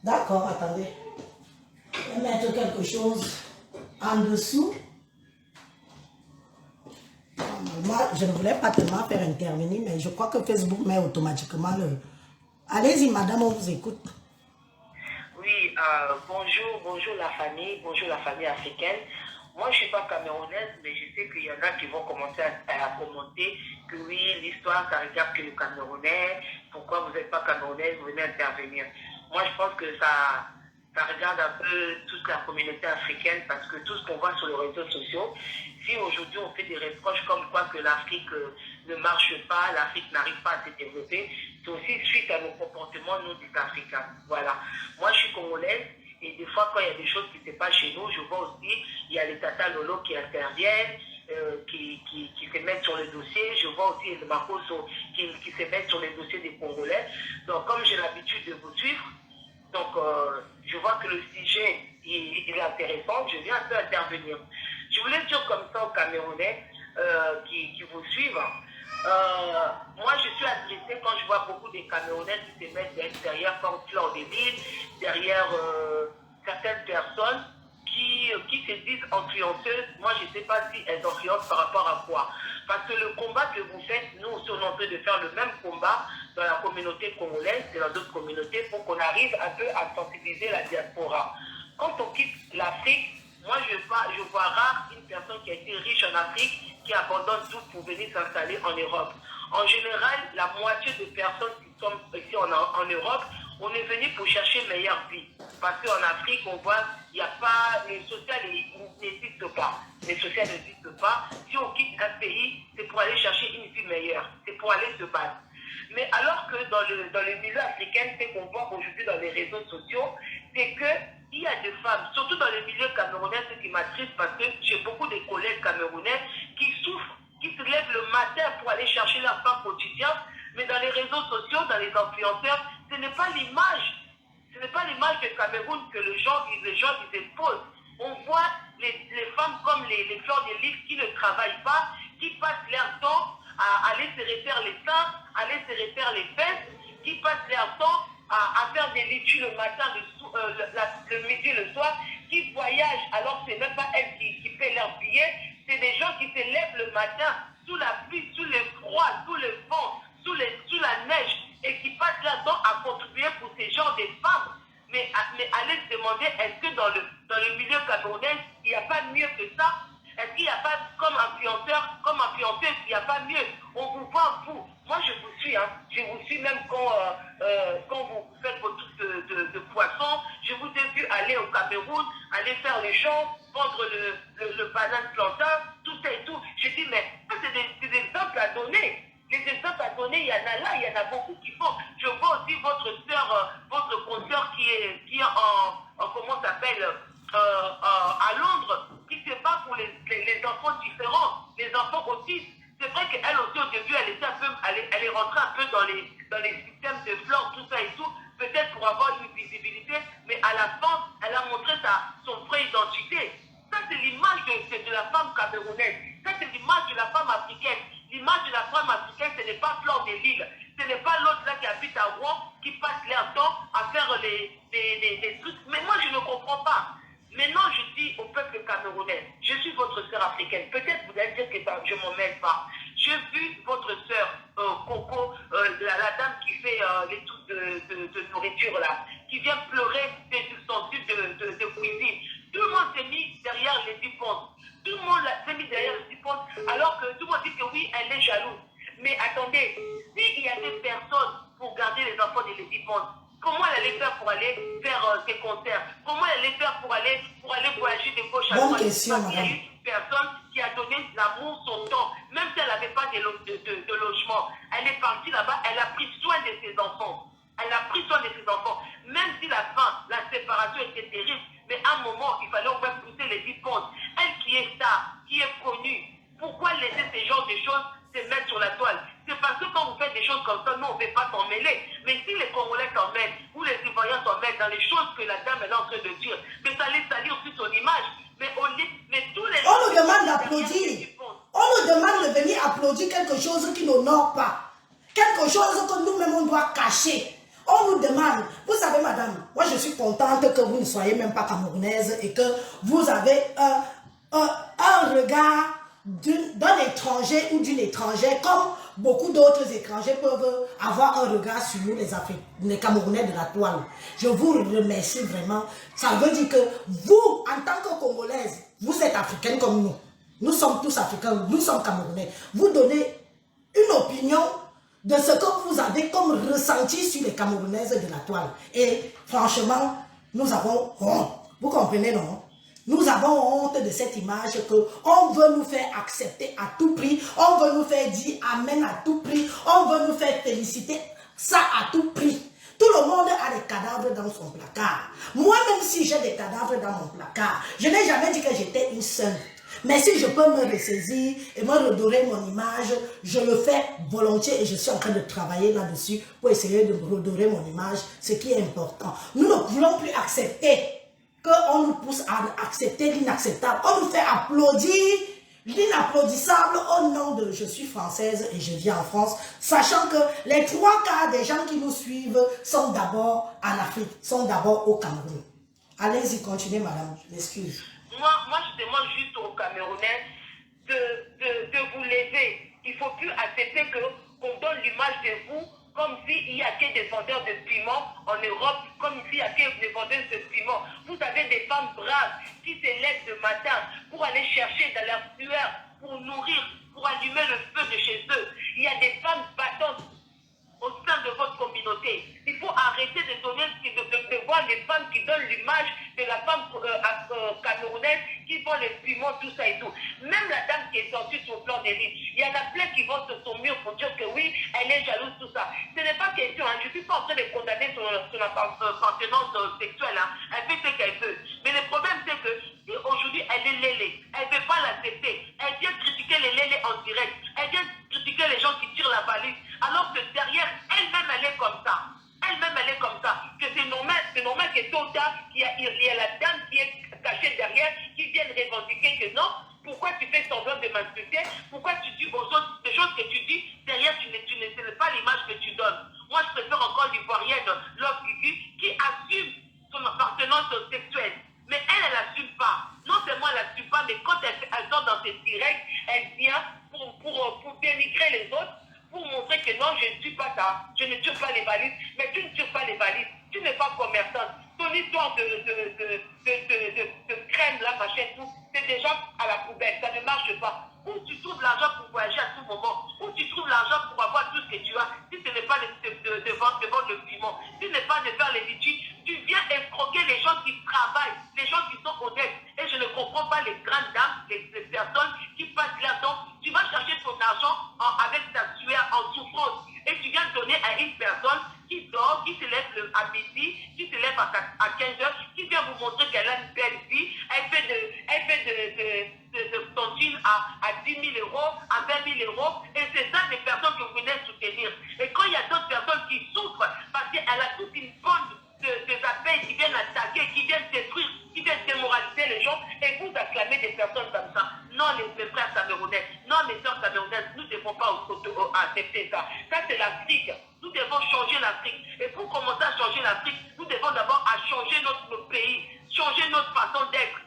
[SPEAKER 1] D'accord, attendez. Je vais mettre quelque chose en dessous. Moi, je ne voulais pas tellement faire intervenir, mais je crois que Facebook met automatiquement le... Allez-y, madame, on vous écoute.
[SPEAKER 2] Oui, bonjour la famille africaine. Moi, je ne suis pas camerounaise, mais je sais qu'il y en a qui vont commencer à commenter que oui, l'histoire, ça regarde que le Camerounais. Pourquoi vous n'êtes pas camerounaise, vous venez intervenir. Moi, je pense que ça regarde un peu toute la communauté africaine parce que tout ce qu'on voit sur les réseaux sociaux, si aujourd'hui on fait des reproches comme quoi que l'Afrique ne marche pas, l'Afrique n'arrive pas à se développer, c'est aussi suite à nos comportements, nous, des Africains. Voilà. Moi, je suis congolaise et des fois, quand il y a des choses qui ne se passent chez nous, je vois aussi, il y a les Tata Lolo qui interviennent, qui se mettent sur le dossier. Je vois aussi les Makoso qui se mettent sur les dossiers des Congolais. Donc, comme j'ai l'habitude de vous suivre, donc, je vois que le sujet il est intéressant, je viens un peu intervenir. Je voulais dire comme ça aux Camerounais qui vous suivent. Moi, je suis agressée quand je vois beaucoup de Camerounais qui se mettent derrière comme Fleur de Lille, derrière certaines personnes qui se disent influenceuses. Moi, je ne sais pas si elles influencent par rapport à quoi. Parce que le combat que vous faites, nous aussi, on est en train de faire le même combat dans la communauté congolaise et dans d'autres communautés pour qu'on arrive un peu à sensibiliser la diaspora. Quand on quitte l'Afrique, moi, je vois rare une personne qui a été riche en Afrique qui abandonne tout pour venir s'installer en Europe. En général, la moitié des personnes qui sont ici en Europe, on est venu pour chercher une meilleure vie. Parce qu'en Afrique, on voit, il n'y a pas, les sociales n'existent pas. Les sociales n'existent pas. Si on quitte un pays, c'est pour aller chercher une vie meilleure. C'est pour aller se battre. Mais alors que dans le milieu africain, ce qu'on voit aujourd'hui dans les réseaux sociaux, c'est qu'il y a des femmes, surtout dans le milieu camerounais, ce qui m'attriste parce que j'ai beaucoup de collègues camerounais qui souffrent, qui se lèvent le matin pour aller chercher leur pain quotidien, mais dans les réseaux sociaux, dans les influenceurs, ce n'est pas l'image. Ce n'est pas l'image du Cameroun que les gens ils exposent. On voit les femmes comme les Fleurs de Lille qui ne travaillent pas, qui passent leur temps à aller se refaire les seins, aller se refaire les fesses, qui passent leur temps à faire des études le matin, le midi, le soir, qui voyagent alors que ce n'est même pas elles qui paient leurs billets. C'est des gens qui se lèvent le matin sous la pluie, sous le froid, sous le vent, sous la neige et qui passent leur temps à contribuer pour ces genres de femmes. Mais allez se demander, est-ce que dans le milieu camerounais, il n'y a pas mieux que ça? Est-ce qu'il n'y a pas, comme influenceuse, il n'y a pas mieux? On vous voit, vous. Moi, je vous suis. Hein. Je vous suis même quand vous faites vos trucs de poisson. Je vous ai vu aller au Cameroun, aller faire les champs, vendre le banane plantain, tout ça et tout. Je dis, mais ça, c'est des exemples à donner. Les exemples à donner, il y en a là, il y en a beaucoup qui font. Je vois aussi votre sœur, votre consoeur qui est en comment ça s'appelle, à Londres, qui se bat pour les rentrer un peu dans les systèmes de flore, tout ça et tout, peut-être pour avoir une visibilité, mais à la fin, elle a montré son vraie identité. Ça, c'est l'image de la femme camerounaise. Ça, c'est l'image de la femme africaine. L'image de la femme africaine, ce n'est pas Flore de Lille. Ce n'est pas l'autre là qui habite à Rouen, qui passe leur temps à faire les trucs. Mais moi, je ne comprends pas. Maintenant, je dis au peuple camerounais, je suis votre sœur africaine. Peut-être vous allez dire que je ne m'en mêle pas. J'ai vu votre sœur, Coco, la dame qui fait les trucs de nourriture là, qui vient pleurer des ustensiles de cuisine. Tout le monde s'est mis derrière les dépenses. Tout le monde s'est mis derrière les dépenses, alors que tout le monde dit que oui, elle est jalouse. Mais attendez, s'il y avait personne pour garder les enfants de les dépenses, comment elle allait faire pour aller faire ses concerts? Comment elle allait faire pour aller voyager de gauche à droite?
[SPEAKER 1] Bonne question, madame.
[SPEAKER 2] Il y a une personne qui a donné l'amour, son temps, même si elle n'avait pas de logement. Elle est partie là-bas, elle a pris soin de ses enfants. Elle a pris soin de ses enfants. Même si la fin, la séparation était terrible, mais à un moment, il fallait au moins pousser les dépenses. Elle qui est star, qui est connue, pourquoi laisser ces genres de choses se mettre sur la toile? C'est parce que quand vous faites des choses comme ça, nous, on ne veut pas s'en mêler. Mais si les Congolais s'en mêlent, ou les Ivoiriens s'en mêlent dans les choses que la dame est en train de dire, mais ça allait salir aussi son image. Mais tous les...
[SPEAKER 1] On nous demande d'applaudir. On nous demande de venir applaudir quelque chose qui n'honore pas. Quelque chose que nous-mêmes, on doit cacher. On nous demande, vous savez madame, moi je suis contente que vous ne soyez même pas camerounaise et que vous avez un regard d'un étranger ou d'une étrangère, comme beaucoup d'autres étrangers peuvent avoir un regard sur nous, les Camerounais de la toile. Je vous remercie vraiment. Ça veut dire que vous, en tant que Congolaise, vous êtes africaine comme nous. Nous sommes tous africains, nous sommes Camerounais. Vous donnez une opinion de ce que vous avez comme ressenti sur les Camerounaises de la toile. Et franchement, nous avons honte. Vous comprenez, non? Nous avons honte de cette image qu'on veut nous faire accepter à tout prix. On veut nous faire dire amen à tout prix. On veut nous faire féliciter ça à tout prix. Tout le monde a des cadavres dans son placard. Moi, même si j'ai des cadavres dans mon placard, je n'ai jamais dit que j'étais une seule. Mais si je peux me ressaisir et me redorer mon image, je le fais volontiers et je suis en train de travailler là-dessus pour essayer de me redorer mon image, ce qui est important. Nous ne voulons plus accepter qu'on nous pousse à accepter l'inacceptable. On nous fait applaudir l'inapplaudissable au nom de « je suis française et je vis en France », sachant que les 3/4 des gens qui nous suivent sont d'abord en Afrique, sont d'abord au Cameroun. Allez-y, continuez madame, je m'excuse.
[SPEAKER 2] Moi, je demande juste aux Camerounais de vous lever. Il ne faut plus accepter qu'on donne l'image de vous comme s'il n'y a que des vendeurs de piments en Europe, comme s'il n'y a que des vendeurs de piments. Vous avez des femmes braves qui se lèvent le matin pour aller chercher dans leur sueur, pour nourrir, pour allumer le feu de chez eux. Il y a des femmes battantes au sein de votre communauté. Il faut arrêter de donner, de voir les femmes qui donnent l'image de la femme camerounaise qui vend les piments, tout ça et tout. Même la dame qui est sortie sur le plan des livres, il y en a plein qui vont sur son mur pour dire que oui, elle est jalouse, tout ça. Ce n'est pas question, hein. Je ne suis pas en train de condamner son appartenance sexuelle. Hein. Elle fait ce qu'elle veut. Mais le problème, c'est que si aujourd'hui elle est lélé, elle ne veut pas l'accepter, elle vient critiquer les lélés en direct, elle vient critiquer les gens qui tirent la valise, alors que derrière, elle-même, elle est comme ça. Elle-même, elle est comme ça. Que c'est normal que tôt ou tard, il y a la dame qui est cachée derrière, qui vienne revendiquer que non. Pourquoi tu fais semblant de m'insulter? Pourquoi tu dis aux autres des choses que tu dis, derrière, ce n'est pas l'image que tu donnes. Moi, je préfère encore l'Ivoirienne, Love Gugu, qui assume son appartenance sexuelle. Mais elle n'assume pas. Non seulement elle n'assume pas, mais quand elle sort dans ses directs, elle vient pour dénigrer les autres, pour montrer que non, je ne suis pas ça, je ne tire pas les valises, mais tu ne tires pas les valises, tu n'es pas commerçante. Ton histoire de crème, là, machin, tout, c'est déjà à la poubelle, ça ne marche pas. Où tu trouves l'argent pour voyager à tout moment, où tu trouves l'argent pour avoir tout ce que tu as, si ce n'est pas de vendre le piment, si ce n'est pas de faire les litiges, tu viens escroquer les gens qui travaillent, les gens qui sont honnêtes. Et je ne comprends pas les grandes dames, les personnes qui passent leur temps. Tu vas chercher ton argent avec ta sueur en souffrance et tu viens donner à une personne qui dort, qui se lève à midi, qui se lève à 15 heures, qui vient vous montrer qu'elle a une belle vie. Elle fait de tontine à 10 000 euros, à 20 000 euros. Et c'est ça des personnes que vous venez soutenir. devons accepter ça. Ça, c'est l'Afrique. Nous devons changer l'Afrique. Et pour commencer à changer l'Afrique, nous devons d'abord à changer notre pays, changer notre façon d'être,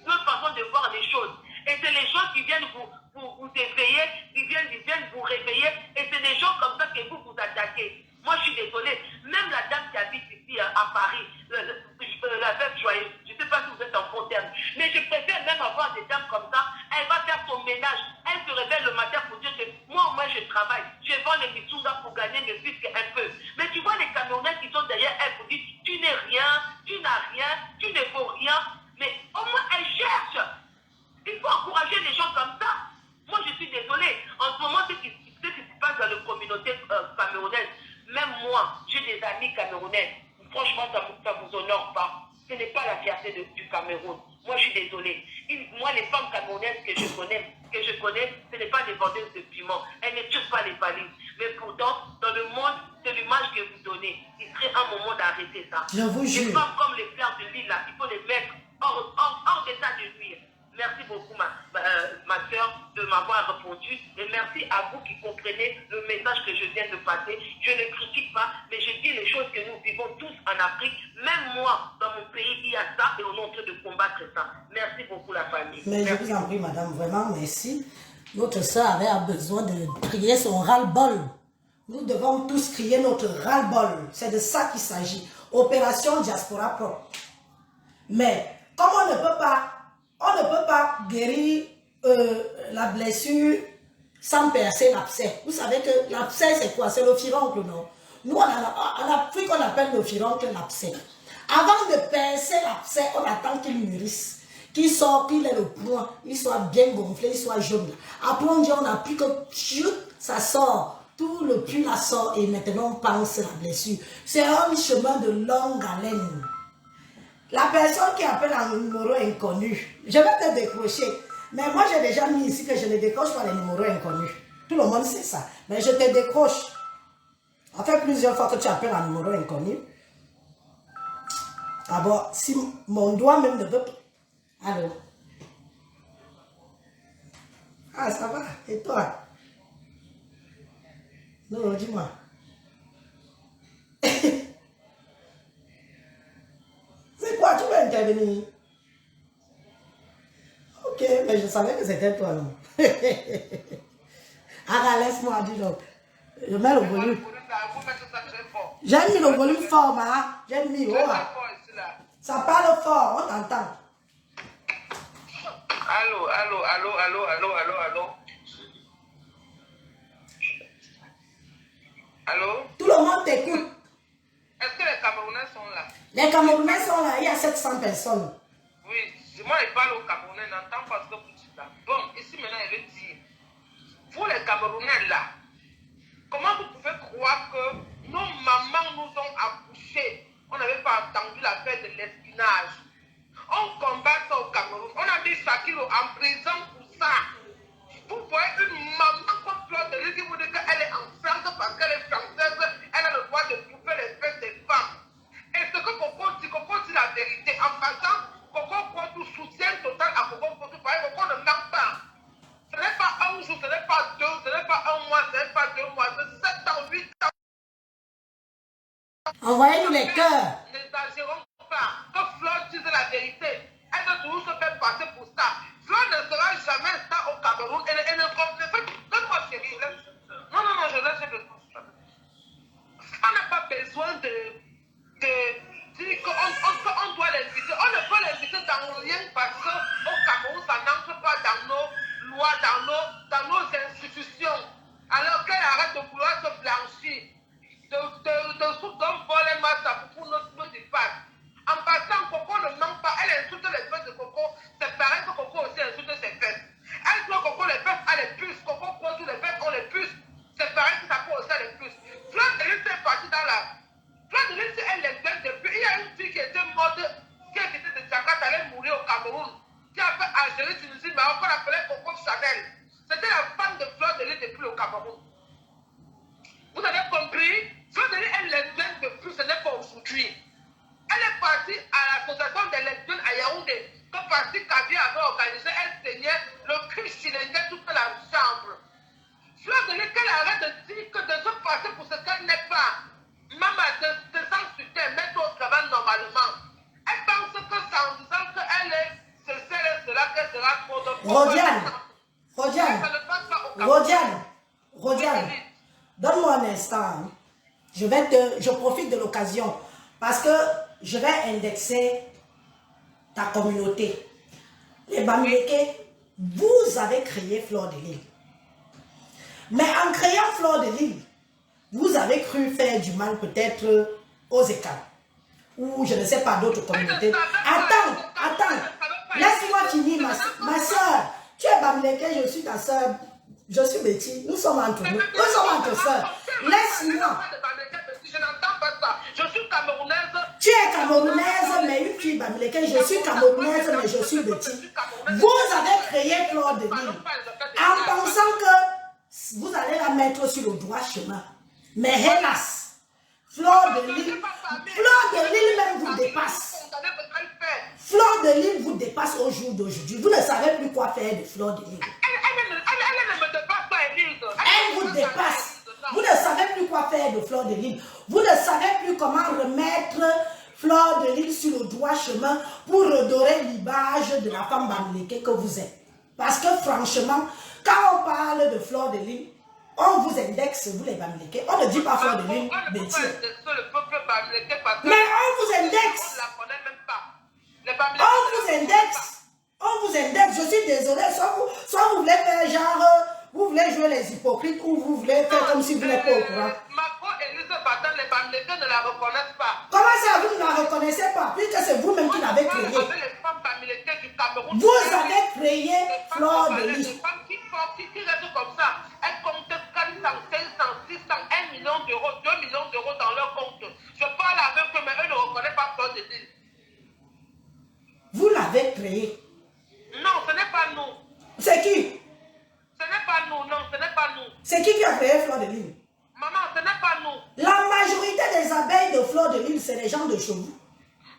[SPEAKER 2] notre façon de voir les choses. Et c'est les gens qui viennent vous éveiller, qui viennent vous réveiller. Et c'est des gens comme ça que vous attaquez. Moi, je suis désolée. Même la dame qui habite ici à Paris, la veuve joyeuse, je ne sais pas si vous êtes en bon terme, mais je préfère même avoir des dames comme ça. Elle va faire son ménage. Elle se réveille le matin pour dire que moi, au moins, je travaille. Je vends les mitsougas pour gagner le fisc un peu. Mais tu vois les Camerounais qui sont derrière elle pour dire tu n'es rien, tu n'as rien, tu ne vaux rien. Mais au moins, elle cherche. Il faut encourager les gens comme ça. Moi, je suis désolée. En ce moment, ce qui se passe dans la communauté camerounaise, même moi, j'ai des amis camerounais. Franchement, ça ne vous honore pas. Ce n'est pas la fierté du Cameroun. Moi, je suis désolée. Moi, les femmes camerounaises que je connais, ce n'est pas des vendeuses de piment. Elles ne tuent pas les valises. Mais pourtant, dans le monde, c'est l'image que vous donnez. Il serait un moment d'arrêter ça.
[SPEAKER 1] Je vous jure.
[SPEAKER 2] Les femmes comme les fleurs de l'île, là, il faut les mettre hors d'état de nuire. Merci beaucoup, ma soeur, de m'avoir répondu. Et merci à vous qui comprenez le message que je viens de passer. Je ne critique pas, mais je dis les choses que nous vivons tous en Afrique. Même moi, dans mon pays, il y a ça et on est en train de combattre ça. Merci beaucoup, la famille.
[SPEAKER 1] Mais
[SPEAKER 2] merci.
[SPEAKER 1] je vous en prie, madame, vraiment, merci. Notre soeur avait besoin de crier son ras-le-bol. Nous devons tous crier notre ras-le-bol. C'est de ça qu'il s'agit. Opération Diaspora Propre. Mais, comme on ne peut pas guérir la blessure sans percer l'abcès. Vous savez que l'abcès, c'est quoi? C'est le furoncle, non? Nous, en Afrique, on appelle le furoncle l'abcès. Avant de percer l'abcès, on attend qu'il mûrisse, qu'il sorte, qu'il ait le point, il soit bien gonflé, il soit jaune. Après, on dit, on n'a plus que ça sort. Tout le puits la sort et maintenant on pense la blessure. C'est un chemin de longue haleine. La personne qui appelle un numéro inconnu, je vais te décrocher. Mais moi, j'ai déjà mis ici que je ne décroche pas les numéros inconnus. Tout le monde sait ça. Mais je te décroche. Ça fait plusieurs fois que tu appelles un numéro inconnu. Ah bon, si mon doigt même ne veut pas. Allô? Ah, ça va? Et toi? Non, dis-moi. C'est quoi, tu veux intervenir? Ok, mais je savais que c'était toi, non? Ah, laisse-moi dire donc. Je mets le volume. J'ai mis le volume fort, ma. J'ai mis haut. Ça parle fort, on t'entend.
[SPEAKER 2] Allô. Allô?
[SPEAKER 1] Tout le monde t'écoute.
[SPEAKER 2] Est-ce que les Camerounais sont là?
[SPEAKER 1] Les Camerounais sont là, il y a 700 personnes.
[SPEAKER 2] Oui, moi je parle aux Camerounais, n'entends pas ce que vous dites là. Bon, ici maintenant, je vais dire, vous les Camerounais là, comment vous pouvez croire que nos mamans nous ont accouchés? On n'avait pas entendu la fête de l'espionnage. On combat ça au Cameroun. On a mis Shakiro en prison pour ça. Vous voyez une maman comme Fleur de Lys qui vous dit qu'elle est enceinte parce qu'elle est française, elle a le droit de couper les fesses des femmes. Et ce que Coco dit la vérité. En passant, Coco prend tout soutien total à Coco Kotu. Coco ne ment pas. Ce n'est pas un jour, ce n'est pas deux, ce n'est pas un mois, ce n'est pas 2 mois, c'est 7 ans, 8 ans.
[SPEAKER 1] Envoyez-nous les cœurs.
[SPEAKER 2] N'exagérons pas. Que Fleur dise la vérité. Elle doit toujours se faire passer pour ça. Fleur ne sera jamais ça au Cameroun. Elle ne comprend pas. Donne-moi chérie. Non, je laisse le temps. On n'a pas besoin de dire qu'on doit l'inviter. On ne peut l'inviter dans rien parce qu'au Cameroun, ça n'entre pas dans nos lois, dans nos institutions. Alors qu'elle arrête de vouloir se blanchir, de sous d'un volet masse pour nos dépasse. En passant, Coco ne ment pas. Elle insulte les fesses de Coco. C'est pareil que Coco aussi insulte ses fesses. Elle doit Coco les fesses à les puces. Coco croit tous les fesses ont les puces. C'est pareil que ça peut aussi à les puces. Fleur de Lys est partie dans la... Fleur de Lys, elle l'explique depuis. Il y a une fille qui était morte, qui était de Jakarta, elle est mourir au Cameroun, qui a fait Algérie, Tunisie, mais on l'appelait Coco Chanel. C'était la femme de Fleur de Lys depuis le Cameroun. Vous avez compris? Fleur de Lys, elle l'explique depuis, ce n'est pas aujourd'hui. Elle est partie à l'association des lesbiennes à Yaoundé. Quand Parti Kavi avait organisé, elle saignait, le cri silenciait toute la chambre. Fleur de Lys, qu'elle arrête de
[SPEAKER 3] ce qu'elle n'est pas. Maman, te sens sur terre, mets-toi au travail normalement. Elle pense que c'est en disant qu'elle est cela qu'elle sera trop de
[SPEAKER 1] Rodiane, donne-moi un instant. Je profite de l'occasion parce que je vais indexer ta communauté. Les Bamileke, vous avez créé Fleur de Lille. Mais en créant Fleur de Lille, vous avez cru faire du mal peut-être aux écarts. Ou je ne sais pas d'autres communautés. Attends. Laisse-moi finir, ma soeur. Tu es Bamileke, je suis ta soeur. Je suis Betty. Nous sommes entre nous. Nous sommes entre soeurs. Laisse-moi.
[SPEAKER 3] Je n'entends pas ça. Je suis camerounaise.
[SPEAKER 1] Tu es camerounaise, mais une fille Bamileke. Je suis camerounaise, mais je suis Betty. Vous avez créé Fleur de Lille en pensant que vous allez la mettre sur le droit chemin. Mais hélas, Fleur de Lille même vous dépasse. Fleur de Lille vous dépasse au jour d'aujourd'hui. Vous ne savez plus quoi faire de Fleur de Lille.
[SPEAKER 3] Elle ne me dépasse pas, Élise.
[SPEAKER 1] Elle vous dépasse. Vous ne savez plus quoi faire de Fleur de Lille. Vous ne savez plus comment remettre Fleur de Lille sur le droit chemin pour redorer l'image de la femme Bamileke que vous êtes. Parce que franchement, quand on parle de Fleur de Lille, on vous indexe, vous les Bamileke. On ne dit pas Fleur de Lille, Betty. Mais on vous indexe. On vous indexe. Je suis désolée. Soit vous voulez faire genre, vous voulez jouer les hypocrites ou vous voulez faire comme si vous n'êtes pas au courant.
[SPEAKER 3] Les Bamileke ne la reconnaissent pas.
[SPEAKER 1] Comment ça, vous ne la reconnaissez pas? Puisque c'est vous-même qui l'avez créée. Vous avez créé Fleur de Lille.
[SPEAKER 3] Les femmes qui restent comme ça, elles comptent 400, 500, 600, 1 million d'euros, 2 millions d'euros dans leur compte. Je parle avec eux, mais eux ne reconnaissent pas Fleur de Lille.
[SPEAKER 1] Vous l'avez créé.
[SPEAKER 3] Non, ce n'est pas nous.
[SPEAKER 1] C'est qui?
[SPEAKER 3] Ce n'est pas nous, non, ce n'est pas nous.
[SPEAKER 1] C'est qui a créé Fleur de Lille?
[SPEAKER 3] Maman, ce n'est pas nous.
[SPEAKER 1] La majorité des abeilles de Fleur de Lille, c'est les gens de chez vous.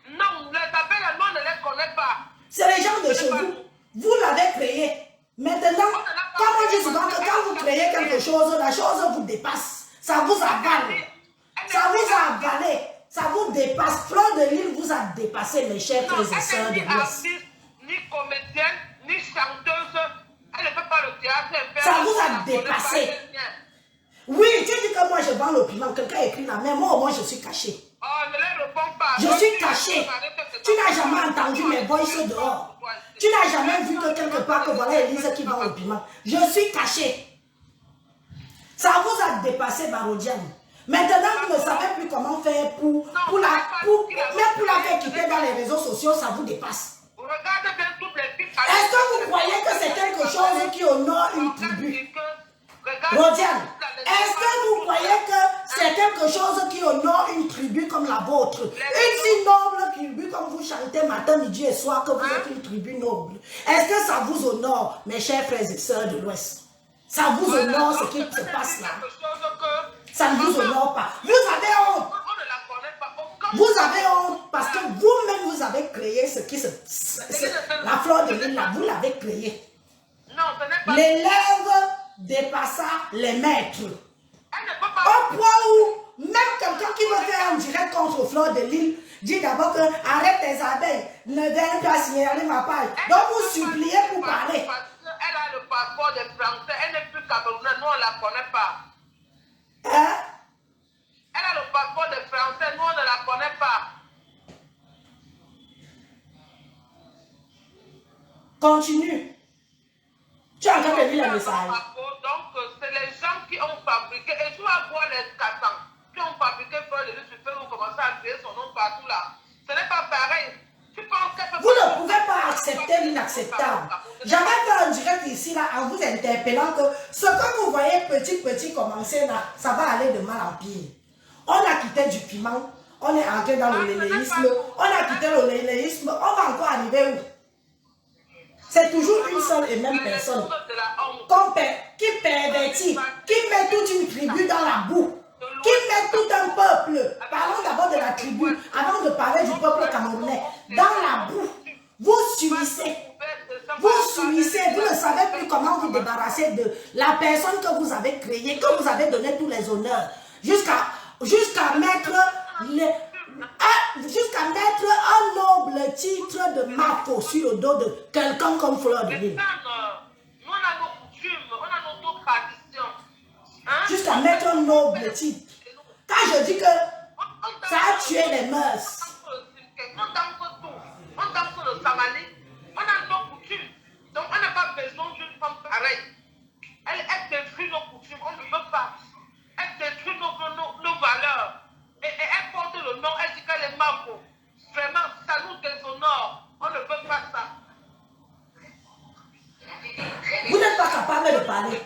[SPEAKER 3] Non, les abeilles, nous, on ne les connaît pas.
[SPEAKER 1] C'est les gens de chez vous. Vous l'avez créé. Maintenant, comme on dit souvent que quand vous créez quelque chose, la chose vous dépasse. Ça vous avale. Ça vous a avalé. Ça vous dépasse. Fleur de Lille vous a dépassé, mes chers frères et sœurs de l'Ouest.
[SPEAKER 3] Ni comédienne, ni chanteuse. Elle ne fait pas le théâtre.
[SPEAKER 1] Ça vous a dépassé. Oui, tu dis que moi je vends le piment. Quelqu'un écrit là, mais moi au moins je suis caché.
[SPEAKER 3] Oh, ne les réponds pas.
[SPEAKER 1] Je suis caché. Tu n'as jamais entendu mes voices dehors. Tu n'as jamais vu que quelque part que voilà Élise qui vend le piment. Je suis caché. Ça vous a dépassé, Barodiane. Maintenant, vous ne savez plus comment faire pour la faire quitter dans les réseaux sociaux, ça vous dépasse.
[SPEAKER 3] Regardez bien toutes les filles.
[SPEAKER 1] Est-ce que vous croyez que c'est quelque chose qui honore une tribu? Rodiane, est-ce que vous croyez que c'est quelque chose qui honore une tribu comme la vôtre? Une si noble tribu comme vous chantez matin, midi et soir, que vous êtes une tribu noble. Est-ce que ça vous honore, mes chers frères et sœurs de l'Ouest? Ça vous honore ce qui se passe là? Ça ne vous honore pas. Vous avez honte. Vous avez honte parce que vous-même vous avez créé ce qui se... La Fleur de Lille là, vous l'avez créé. L'élève dépassa les maîtres. Au point où même quelqu'un qui veut faire un direct contre Fleur de Lille dit d'abord que arrête tes abeilles, ne viens pas signaler ma page. Donc vous suppliez pour parler.
[SPEAKER 3] Elle a le passeport des Français, elle n'est plus camerounaise, nous on ne la connaît pas.
[SPEAKER 1] Hein?
[SPEAKER 3] Elle a le passeport des Français, nous on ne la connaît pas.
[SPEAKER 1] Continue. Tu as encore lu le message.
[SPEAKER 3] Donc c'est les gens qui ont fabriqué, et tu vas voir les cassants qui ont fabriqué Fleur de Lille sur Facebook, commencer à créer son nom partout là. Ce n'est pas pareil.
[SPEAKER 1] Vous ne pouvez pas accepter l'inacceptable. J'avais fait un direct ici là en vous interpellant que ce que vous voyez petit commencer là, ça va aller de mal en pire. On a quitté du piment, on est entré dans le léléisme, on a quitté le léléisme, on va encore arriver où? C'est toujours une seule et même personne qui pervertit, qui met toute une tribu dans la boue, qui met tout un peuple. Parlons d'abord de la tribu, avant de parler du peuple camerounais. Dans la boue, vous subissez. Vous subissez, vous ne savez plus comment vous débarrasser de la personne que vous avez créée, que vous avez donné tous les honneurs. jusqu'à mettre un noble titre de Mafo sur le dos de quelqu'un comme Fleur de Lys.
[SPEAKER 3] Nous, on a nos coutumes, on a nos traditions. Hein?
[SPEAKER 1] Jusqu'à mettre un noble titre. Quand je dis que ça a tué les mœurs.
[SPEAKER 3] On danse tout. On danse le samali. On a nos coutumes. Donc, on n'a pas besoin d'une femme pareille. Elle détruit nos coutumes. On ne veut pas. Elle détruit nos valeurs. Et elle porte le nom. Elle dit qu'elle est Mafo. Vraiment, ça nous déshonore. On ne veut pas ça.
[SPEAKER 1] Vous n'êtes pas capable de parler.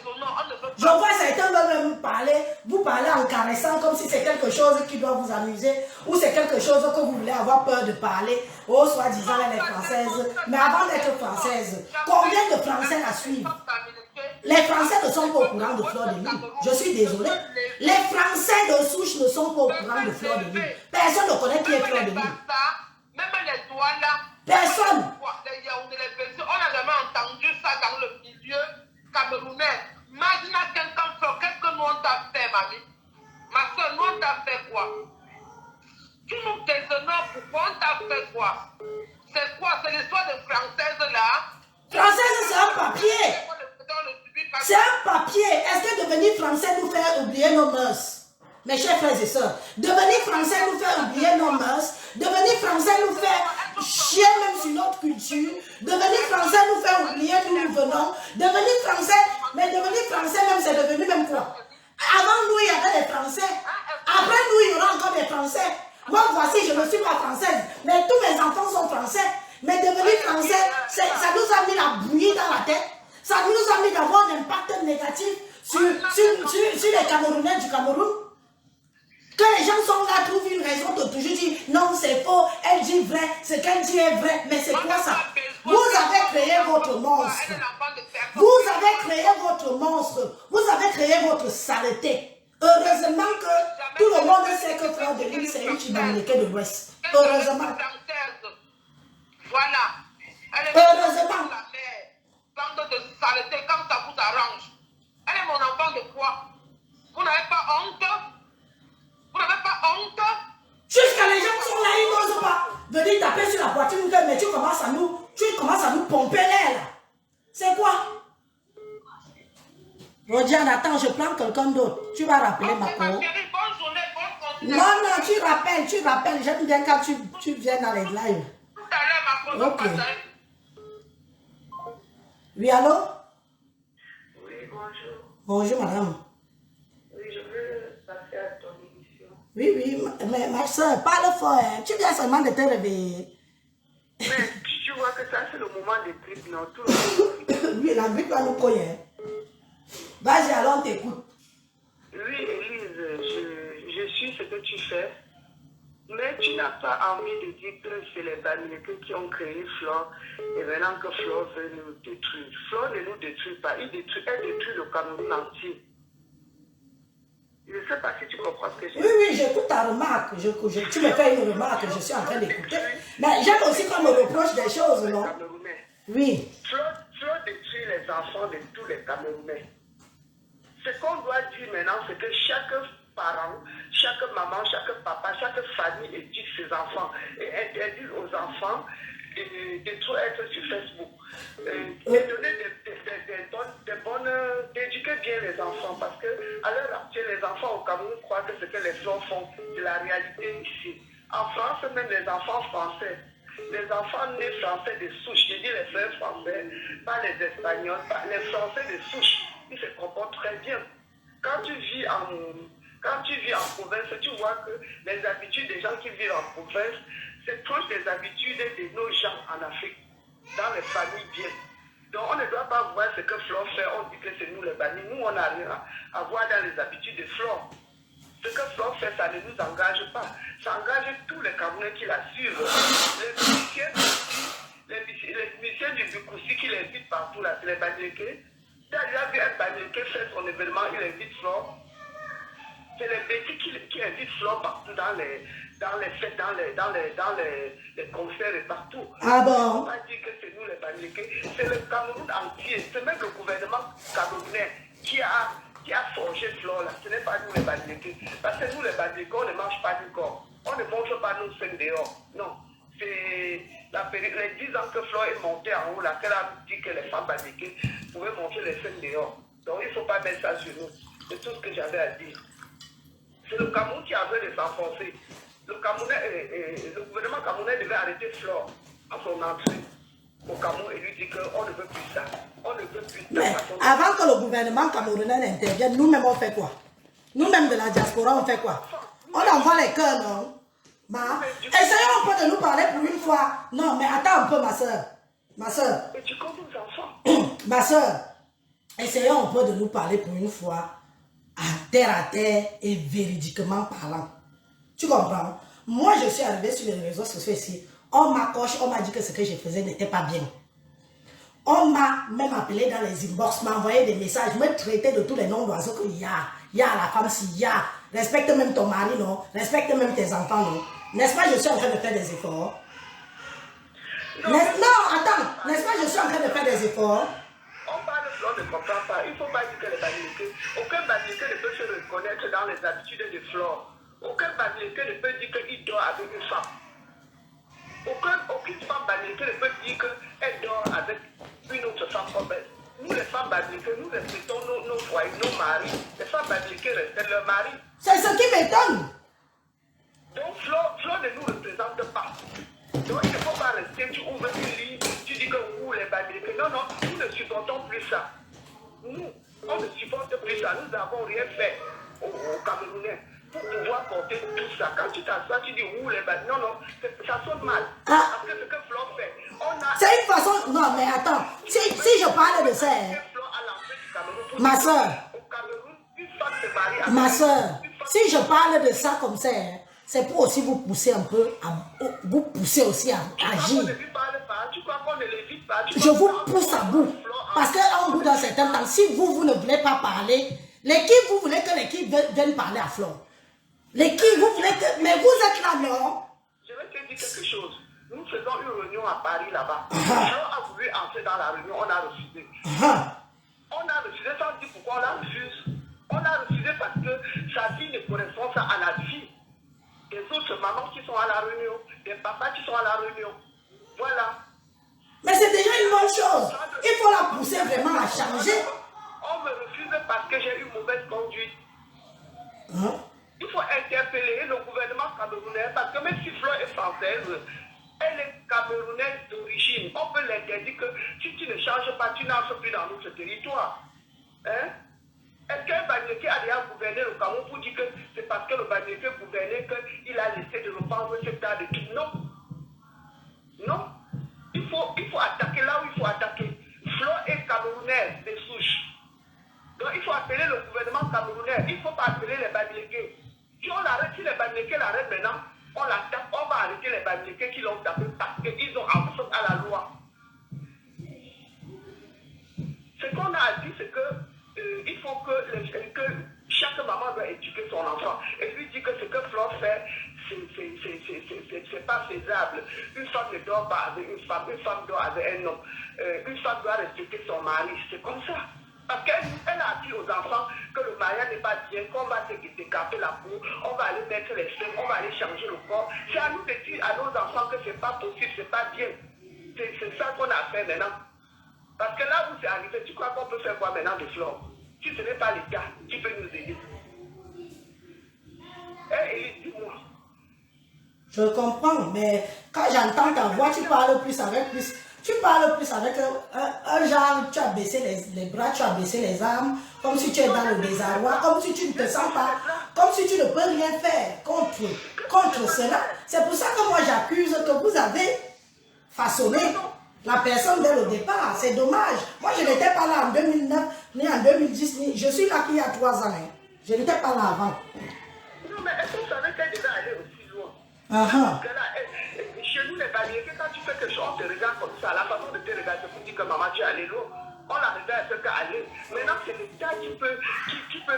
[SPEAKER 1] Je vois certains même parler, vous parlez en caressant comme si c'est quelque chose qui doit vous amuser ou c'est quelque chose que vous voulez avoir peur de parler. Oh, soi-disant, elle est française. Mais avant d'être française, combien de Français la suivent? Les Français ne sont pas au courant de Fleur de Lys. Je suis désolée. Les Français de souche ne sont pas au courant de Fleur de Lys. Personne ne connaît qui est Fleur de Lys.
[SPEAKER 3] Même les doigts là.
[SPEAKER 1] Personne.
[SPEAKER 3] On n'a jamais entendu ça dans le milieu camerounais. Imagine à quelqu'un fait, qu'est-ce que nous on t'a fait, mamie? Ma soeur, nous on t'a fait quoi? Tu nous déshonores, pourquoi on t'a fait quoi? C'est quoi? C'est l'histoire de Française là?
[SPEAKER 1] Française, c'est un papier. C'est un papier. Est-ce que devenir français nous fait oublier nos mœurs? Mes chers frères et sœurs, devenir français nous fait oublier nos mœurs. Devenir français nous fait chier même sur notre culture. Devenir français nous fait oublier d'où nous venons. Devenir français, mais devenir français même, c'est devenu même quoi? Avant nous, il y avait des Français. Après nous, il y aura encore des Français. Moi, voici, je ne suis pas française, mais tous mes enfants sont français. Mais devenir français, ça nous a mis la bouillie dans la tête. Ça nous a mis d'avoir un impact négatif sur les Camerounais du Cameroun. Que les gens sont là, trouvent une raison de toujours dire non, c'est faux, elle dit vrai, ce qu'elle dit est vrai, mais c'est quoi ça? Vous avez créé votre monstre. Vous avez créé votre monstre. Vous avez créé votre saleté. Heureusement que tout le monde sait que Fleur de Lys, c'est une Chibamileke de l'Ouest. Heureusement.
[SPEAKER 3] Voilà.
[SPEAKER 1] Heureusement.
[SPEAKER 3] Bande de saleté, comme ça vous arrange. Elle est mon enfant de quoi? Vous n'avez pas honte? Vous n'avez pas honte?
[SPEAKER 1] Jusqu'à les gens sont là, ils n'osent pas venir taper sur la poitrine, mais tu commences à nous pomper l'air. C'est quoi? Rodiane, attends, je prends quelqu'un d'autre. Tu vas rappeler ma co.
[SPEAKER 3] Bonne journée, bonne
[SPEAKER 1] Non, tu rappelles. J'aime bien quand tu viens dans les lives.
[SPEAKER 3] Tout à l'heure, ma
[SPEAKER 1] Ok. Oui, allô?
[SPEAKER 2] Oui, bonjour.
[SPEAKER 1] Bonjour, madame.
[SPEAKER 2] Oui, je veux passer à ton émission.
[SPEAKER 1] Oui, mais ma soeur, parle fort. Hein. Tu viens seulement de te réveiller.
[SPEAKER 2] Mais tu vois que ça, c'est le moment des tripes, non? Tout le monde.
[SPEAKER 1] Oui, la grippe va nous coller. Vas-y, alors on t'écoute.
[SPEAKER 2] Oui, Élise, je suis ce que tu fais. Mais tu n'as pas envie de dire que c'est les Bamileke qui ont créé Flore et maintenant que Flore veut nous détruire. Flore ne nous détruit pas, elle détruit le Cameroun entier. Je ne sais pas si tu comprends ce que je dis.
[SPEAKER 1] Oui, j'écoute ta remarque. Tu me fais une remarque, je suis en train d'écouter. Mais j'aime aussi qu'on me reproche des choses, non? Oui.
[SPEAKER 2] Flore détruit les enfants de tous les Camerounais. Ce qu'on doit dire maintenant, c'est que chaque parent, chaque maman, chaque papa, chaque famille éduque ses enfants et interdit aux enfants de trop être sur Facebook. D'éduquer bien les enfants parce que à l'heure actuelle, les enfants au Cameroun croient que ce que les Flores font, c'est la réalité ici. En France, même les enfants français, les enfants nés français de souche, je dis les frères français, pas les Espagnols, pas les Français de souche, ils se comportent très bien. Quand tu vis en province, tu vois que les habitudes des gens qui vivent en province, c'est proche des habitudes de nos gens en Afrique, dans les familles bien. Donc on ne doit pas voir ce que Flore fait, on dit que c'est nous les bannis. Nous, on n'a rien à voir dans les habitudes de Flore. Ce que Flore fait, ça ne nous engage pas. Ça engage tous les Camerounais qui la suivent. Les musiciens du Bikoussi qui l'invitent partout, là, c'est les Bamileke. Tu as déjà vu un Bamileke faire son événement, il invite Flore. C'est les petits qui invitent Flore partout dans les fêtes, dans les concerts et partout.
[SPEAKER 1] Ah bon?
[SPEAKER 2] On ne peut pas dire que c'est nous les Bamileke, c'est le Cameroun entier. C'est même le gouvernement camerounais qui a
[SPEAKER 3] qui a forgé Flore là, ce n'est pas nous les Bamileke. Parce que nous les Bamileke, on ne mange pas du corps. On ne mange pas nos seins dehors. Non. C'est les 10 ans que Flore est montée en haut là, qu'elle a dit que les femmes Bamileke pouvaient manger les seins dehors. Donc il ne faut pas mettre ça sur nous. C'est tout ce que j'avais à dire. C'est le Cameroun qui avait les enfoncés. Le gouvernement camerounais devait arrêter Flore à son entrée au Cameroun et lui dire qu'on ne veut plus ça. On ne veut plus ça.
[SPEAKER 1] Mais avant que le gouvernement camerounais n'intervienne, nous-mêmes on fait quoi? Nous-mêmes de la diaspora, on fait quoi? On envoie les cœurs, non? Bah, essayons un peu de nous parler pour une fois. Non, mais attends un peu, ma soeur. Ma soeur.
[SPEAKER 3] Et tu comptes nos enfants?
[SPEAKER 1] Ma soeur, essayons un peu de nous parler pour une fois, à terre et véridiquement parlant. Tu comprends? Moi, je suis arrivée sur les réseaux sociaux ici. On m'accroche, on m'a dit que ce que je faisais n'était pas bien. On m'a même appelé dans les inbox, m'a envoyé des messages, me traiter de tous les noms d'oiseaux qu'il y a. Il y a la femme, s'il y a. Respecte même ton mari, non? Respecte même tes enfants, non? N'est-ce pas, je suis en train de faire des efforts? Non, attends. N'est-ce pas, je suis en train de faire des efforts?
[SPEAKER 3] On parle de Flore, ne comprend pas. Il ne faut pas dire que les Bamileke, aucun Bamileke ne peut se reconnaître dans les habitudes de Flore. Aucun Bamileke ne peut dire qu'il dort avec une femme. Aucune femme Bamileke ne peut dire qu'elle dort avec une autre femme comme elle. Nous, les femmes Bamileke, nous respectons nos foyers, nos maris. Les femmes Bamileke respectent leur mari.
[SPEAKER 1] C'est ce qui m'étonne.
[SPEAKER 3] Donc, Flore ne nous représente pas. Donc, il ne faut pas rester, tu ouvres une ligne, tu dis que vous, les Bamileke. Non, nous ne supportons plus ça. Nous, on ne supporte plus ça. Nous n'avons rien fait aux Camerounais pour pouvoir porter tout ça. Quand tu t'assois, tu dis où les Bamileke. Non, ça sonne mal. Parce que ce que Flore fait,
[SPEAKER 1] c'est une façon. Non, mais attends. Si je parle de ça, ma soeur, ma soeur, si je parle de ça comme ça, c'est pour aussi vous pousser un peu, vous pousser aussi à agir. Je vous pousse à bout. Parce qu'en bout d'un certain temps, si vous ne voulez pas parler, l'équipe, vous voulez que l'équipe vienne parler à Flore. L'équipe, vous voulez que... Mais vous êtes là, non?
[SPEAKER 3] Je vais te dire quelque chose. Nous faisons une réunion à Paris là-bas. Flore a voulu entrer dans la réunion, on a refusé. On a refusé sans dire pourquoi on la refuse. On a refusé parce que sa vie ne correspond pas à la vie des autres mamans qui sont à la réunion, des papas qui sont à la réunion. Voilà.
[SPEAKER 1] Mais c'est déjà une bonne chose. Il faut la pousser vraiment à changer.
[SPEAKER 3] On me refuse parce que j'ai eu mauvaise conduite. Il faut interpeller le gouvernement camerounais parce que même si Flore est française, elle est camerounaise d'origine. On peut l'interdire que si tu ne changes pas, tu n'entres plus dans notre territoire. Hein? Est-ce qu'un Bamileke a déjà gouverné le Cameroun pour dire que c'est parce que le Bamileke gouvernait qu'il a laissé de reprendre ce tas de trucs? Non. Non. Il faut attaquer là où il faut attaquer. Flore est camerounaise des souches. Donc il faut appeler le gouvernement camerounais. Il ne faut pas appeler les Bamileke. Si on l'arrête, si les Bamileke l'arrêtent maintenant, on l'attaque, on va arrêter les Bamileke qui l'ont tapé parce qu'ils ont enfreint à la loi. Ce qu'on a dit, c'est que il faut que chaque maman doit éduquer son enfant et lui dire que ce que Flore fait, c'est pas faisable. Une femme ne dort pas avec une femme dort avec un homme. Une femme doit respecter son mari, c'est comme ça. Parce qu'elle a dit aux enfants que le mariage n'est pas bien, qu'on va se décaper la peau, on va aller mettre les seins, on va aller changer le corps. C'est à nous de dire à nos enfants que c'est pas possible, c'est pas bien. C'est ça qu'on a fait maintenant. Parce que là où c'est arrivé, tu crois qu'on peut faire quoi maintenant de Flore? Si ce n'est pas l'État qui peut nous aider. Et dis-moi.
[SPEAKER 1] Je comprends, mais quand j'entends ta voix, tu parles plus avec plus. Tu parles plus avec un genre, tu as baissé les bras, tu as baissé les armes, comme si tu es dans le désarroi, comme si tu ne te sens pas, comme si tu ne peux rien faire contre cela. C'est pour ça que moi j'accuse que vous avez façonné la personne dès le départ. C'est dommage. Moi je n'étais pas là en 2009, ni en 2010, ni... je suis là il y a 3 ans. Hein. Je n'étais pas là avant.
[SPEAKER 3] Non, mais est-ce que vous savez qu'elle devait aller aussi loin? Parce que là, chez nous, les Bamileke, quand tu fais quelque chose, on te regarde comme ça. La façon de te regarder, c'est pour dire que maman, tu es allé loin. On la regarde, c'est qu'aller. Maintenant, c'est l'État qui peut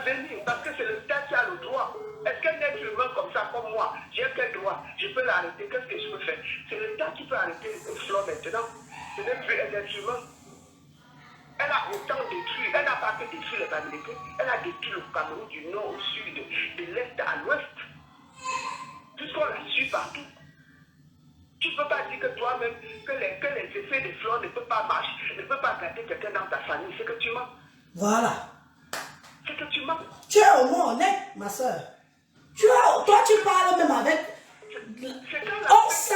[SPEAKER 3] venir. Parce que c'est l'État qui a le droit. Est-ce qu'un être humain comme ça, comme moi, j'ai quel droit? Je peux l'arrêter. Qu'est-ce que je peux faire? C'est l'État qui peut arrêter Flore maintenant. Ce n'est plus un être humain. Elle a autant détruit. Elle n'a pas
[SPEAKER 2] pas que détruire les Américains, elle a détruit le Cameroun du nord au sud, de l'est à l'ouest. Puisqu'on la suit partout. Tu ne peux pas dire que toi-même, que les effets des fleurs ne peuvent pas marcher, ne peuvent pas garder quelqu'un dans ta famille. C'est que tu mens.
[SPEAKER 1] Voilà.
[SPEAKER 2] C'est que tu mens.
[SPEAKER 1] Tu es au moins honnête, ma soeur. Toi, tu parles même avec... On sent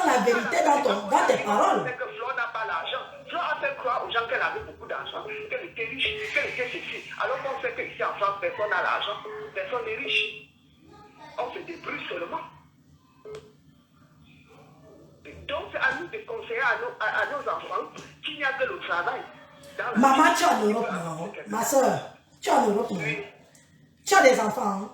[SPEAKER 1] la vérité dans tes paroles.
[SPEAKER 2] C'est que Flore n'a pas l'argent. Flore a fait croire aux gens qu'elle avait beaucoup d'argent, qu'elle était riche, qu'elle était ceci. Alors qu'on sait qu'ici en France, personne n'a l'argent, personne n'est riche. On se débrouille seulement. Donc c'est à nous de conseiller à nos enfants qu'il n'y a que le travail.
[SPEAKER 1] Maman, tu es en Europe, non? Ma soeur, tu es en Europe, non?
[SPEAKER 2] Oui.
[SPEAKER 1] Tu as des enfants, hein?